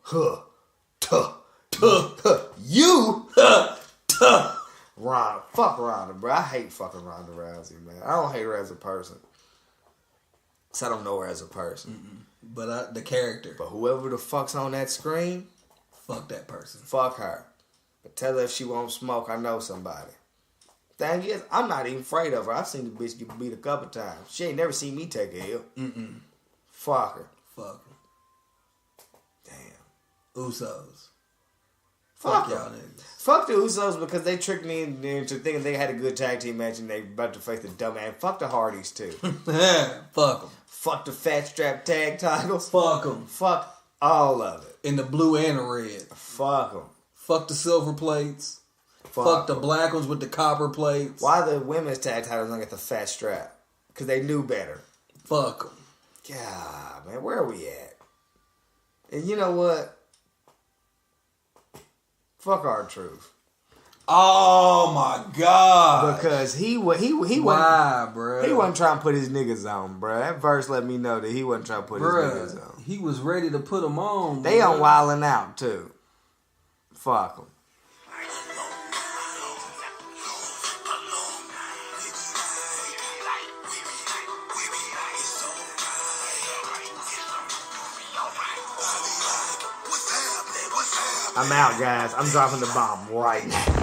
S3: Ronda. Fuck Ronda, bro. I hate fucking Ronda Rousey, man. I don't hate her as a person. So I don't know her as a person.
S5: But the character.
S3: But whoever the fuck's on that screen,
S5: fuck that person.
S3: Fuck her. But tell her if she won't smoke, I know somebody. Thing is, I'm not even afraid of her. I've seen the bitch get beat a couple times. She ain't never seen me take a L. Fuck her.
S5: Fuck her.
S3: Damn.
S5: Usos.
S3: Fuck
S5: y'all niggas.
S3: Fuck the Usos because they tricked me into thinking they had a good tag team match and they about to face the dumbass. Fuck the Hardys too.
S5: Fuck them.
S3: Fuck the fat strap tag titles.
S5: Fuck them.
S3: Fuck all of it.
S5: In the blue and the red.
S3: Fuck them.
S5: Fuck the silver plates. Fuck the black ones with the copper plates.
S3: Why the women's tag titles don't get the fat strap? Because they knew better.
S5: Fuck them.
S3: God, man, where are we at? And you know what? Fuck R-Truth.
S5: Oh my God!
S3: Because he
S5: bro? He
S3: wasn't trying to put his niggas on, bro. That verse let me know that he wasn't trying to put his niggas on.
S5: He was ready to put them on.
S3: They on wilding out too. Fuck them. I'm out, guys. I'm dropping the bomb right now.